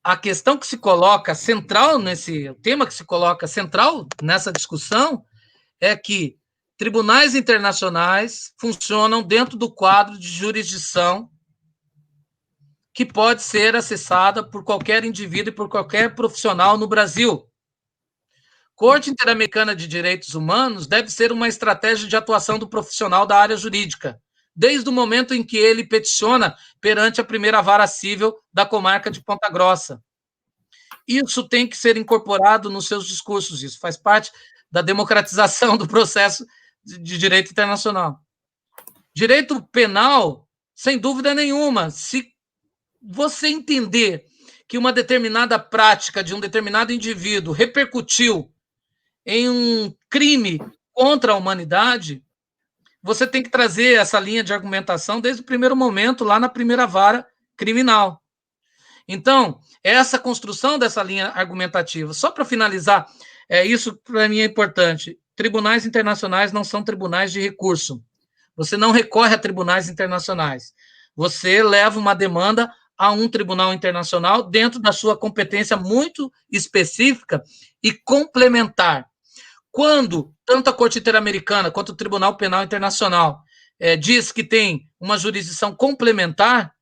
A questão que se coloca central o tema que se coloca central nessa discussão é que tribunais internacionais funcionam dentro do quadro de jurisdição que pode ser acessada por qualquer indivíduo e por qualquer profissional no Brasil. Corte Interamericana de Direitos Humanos deve ser uma estratégia de atuação do profissional da área jurídica, desde o momento em que ele peticiona perante a primeira vara civil da comarca de Ponta Grossa. Isso tem que ser incorporado nos seus discursos, isso faz parte da democratização do processo de direito internacional. Direito penal, sem dúvida nenhuma, se você entender que uma determinada prática de um determinado indivíduo repercutiu em um crime contra a humanidade, você tem que trazer essa linha de argumentação desde o primeiro momento, lá na primeira vara criminal. Então, essa construção dessa linha argumentativa, só para finalizar, isso para mim é importante. Tribunais internacionais não são tribunais de recurso. Você não recorre a tribunais internacionais. Você leva uma demanda a um tribunal internacional dentro da sua competência muito específica e complementar. Quando tanto a Corte Interamericana quanto o Tribunal Penal Internacional diz que tem uma jurisdição complementar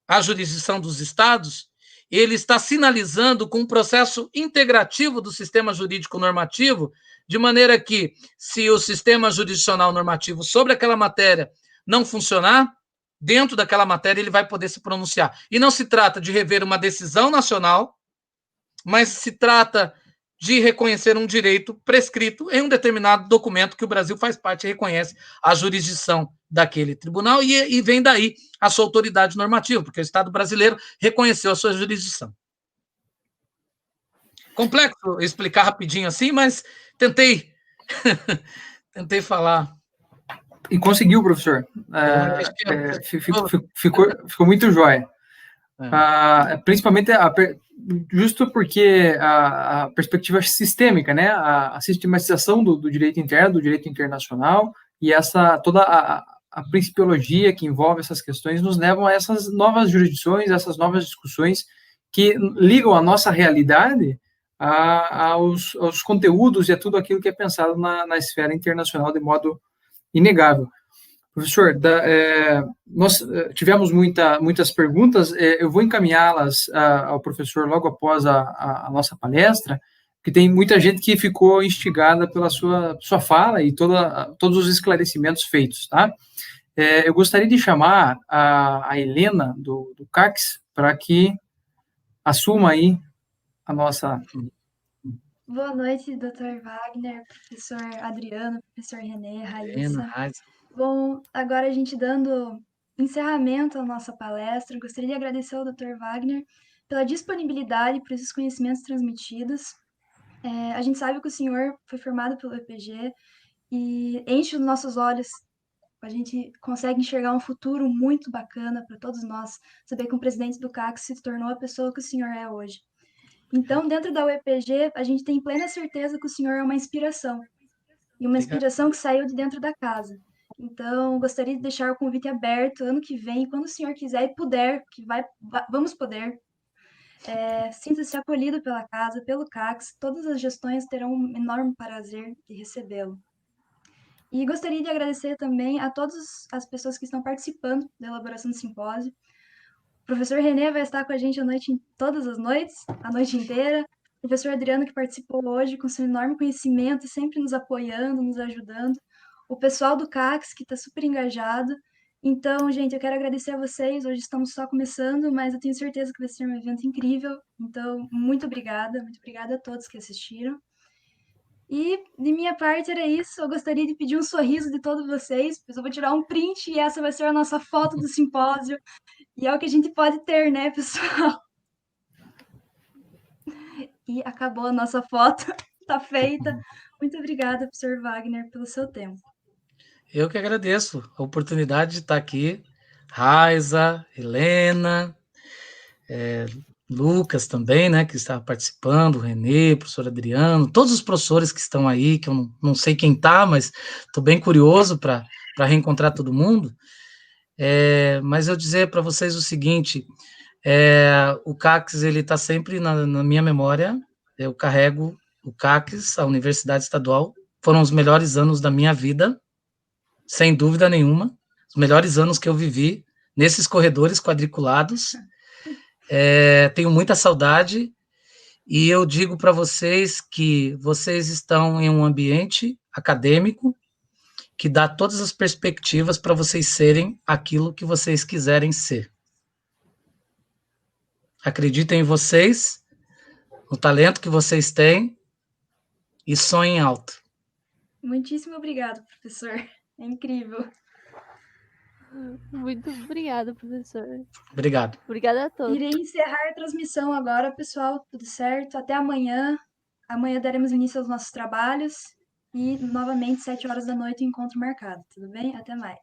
à jurisdição dos Estados, ele está sinalizando com um processo integrativo do sistema jurídico normativo, de maneira que, se o sistema jurisdicional normativo sobre aquela matéria não funcionar, dentro daquela matéria ele vai poder se pronunciar. E não se trata de rever uma decisão nacional, mas se trata de reconhecer um direito prescrito em um determinado documento que o Brasil faz parte e reconhece a jurisdição daquele tribunal, e vem daí a sua autoridade normativa, porque o Estado brasileiro reconheceu a sua jurisdição. Complexo explicar rapidinho assim, mas tentei falar. E conseguiu, professor. Ficou muito jóia. Principalmente justo porque a perspectiva sistêmica, né, a sistematização do direito interno, do direito internacional, e toda a principiologia que envolve essas questões nos levam a essas novas jurisdições, essas novas discussões que ligam a nossa realidade aos conteúdos e a tudo aquilo que é pensado na esfera internacional de modo inegável. Professor, nós tivemos muitas perguntas, eu vou encaminhá-las ao professor logo após a nossa palestra, porque tem muita gente que ficou instigada pela sua fala e todos os esclarecimentos feitos, tá? Eu gostaria de chamar a Helena, do CACS, para que assuma aí a nossa... Boa noite, Dr. Wagner, professor Adriano, professor René, Raíssa. Bom, agora a gente dando encerramento à nossa palestra, gostaria de agradecer ao Dr. Wagner pela disponibilidade para esses conhecimentos transmitidos. A gente sabe que o senhor foi formado pelo EPG e enche os nossos olhos. A gente consegue enxergar um futuro muito bacana para todos nós, saber que um presidente do CACS se tornou a pessoa que o senhor é hoje. Então, dentro da UEPG, a gente tem plena certeza que o senhor é uma inspiração, e uma inspiração que saiu de dentro da casa. Então, gostaria de deixar o convite aberto ano que vem, quando o senhor quiser e puder, vamos poder. Sinta-se acolhido pela casa, pelo CACS, todas as gestões terão um enorme prazer de recebê-lo. E gostaria de agradecer também a todas as pessoas que estão participando da elaboração do simpósio. O professor René vai estar com a gente todas as noites, a noite inteira. O professor Adriano, que participou hoje com seu enorme conhecimento, sempre nos apoiando, nos ajudando. O pessoal do CACS, que está super engajado. Então, gente, eu quero agradecer a vocês. Hoje estamos só começando, mas eu tenho certeza que vai ser um evento incrível. Então, muito obrigada a todos que assistiram. E, de minha parte, era isso. Eu gostaria de pedir um sorriso de todos vocês, pois eu vou tirar um print e essa vai ser a nossa foto do simpósio. E é o que a gente pode ter, né, pessoal? E acabou a nossa foto, tá feita. Muito obrigada, professor Wagner, pelo seu tempo. Eu que agradeço a oportunidade de estar aqui. Raíssa, Helena, Lucas também, né, que estava participando, o Renê, professor Adriano, todos os professores que estão aí, que eu não sei quem está, mas estou bem curioso para reencontrar todo mundo. Mas eu dizer para vocês o seguinte, o CACS ele está sempre na minha memória, eu carrego o CACS, a Universidade Estadual, foram os melhores anos da minha vida, sem dúvida nenhuma, os melhores anos que eu vivi nesses corredores quadriculados. Tenho muita saudade e eu digo para vocês que vocês estão em um ambiente acadêmico que dá todas as perspectivas para vocês serem aquilo que vocês quiserem ser. Acreditem em vocês, no talento que vocês têm e sonhem alto. Muitíssimo obrigado, professor. É incrível. Muito obrigada, professor. Obrigado. Obrigada a todos. Irei encerrar a transmissão agora, pessoal. Tudo certo? Até amanhã. Amanhã daremos início aos nossos trabalhos. E, novamente, 7 horas da noite, o encontro marcado. Tudo bem? Até mais.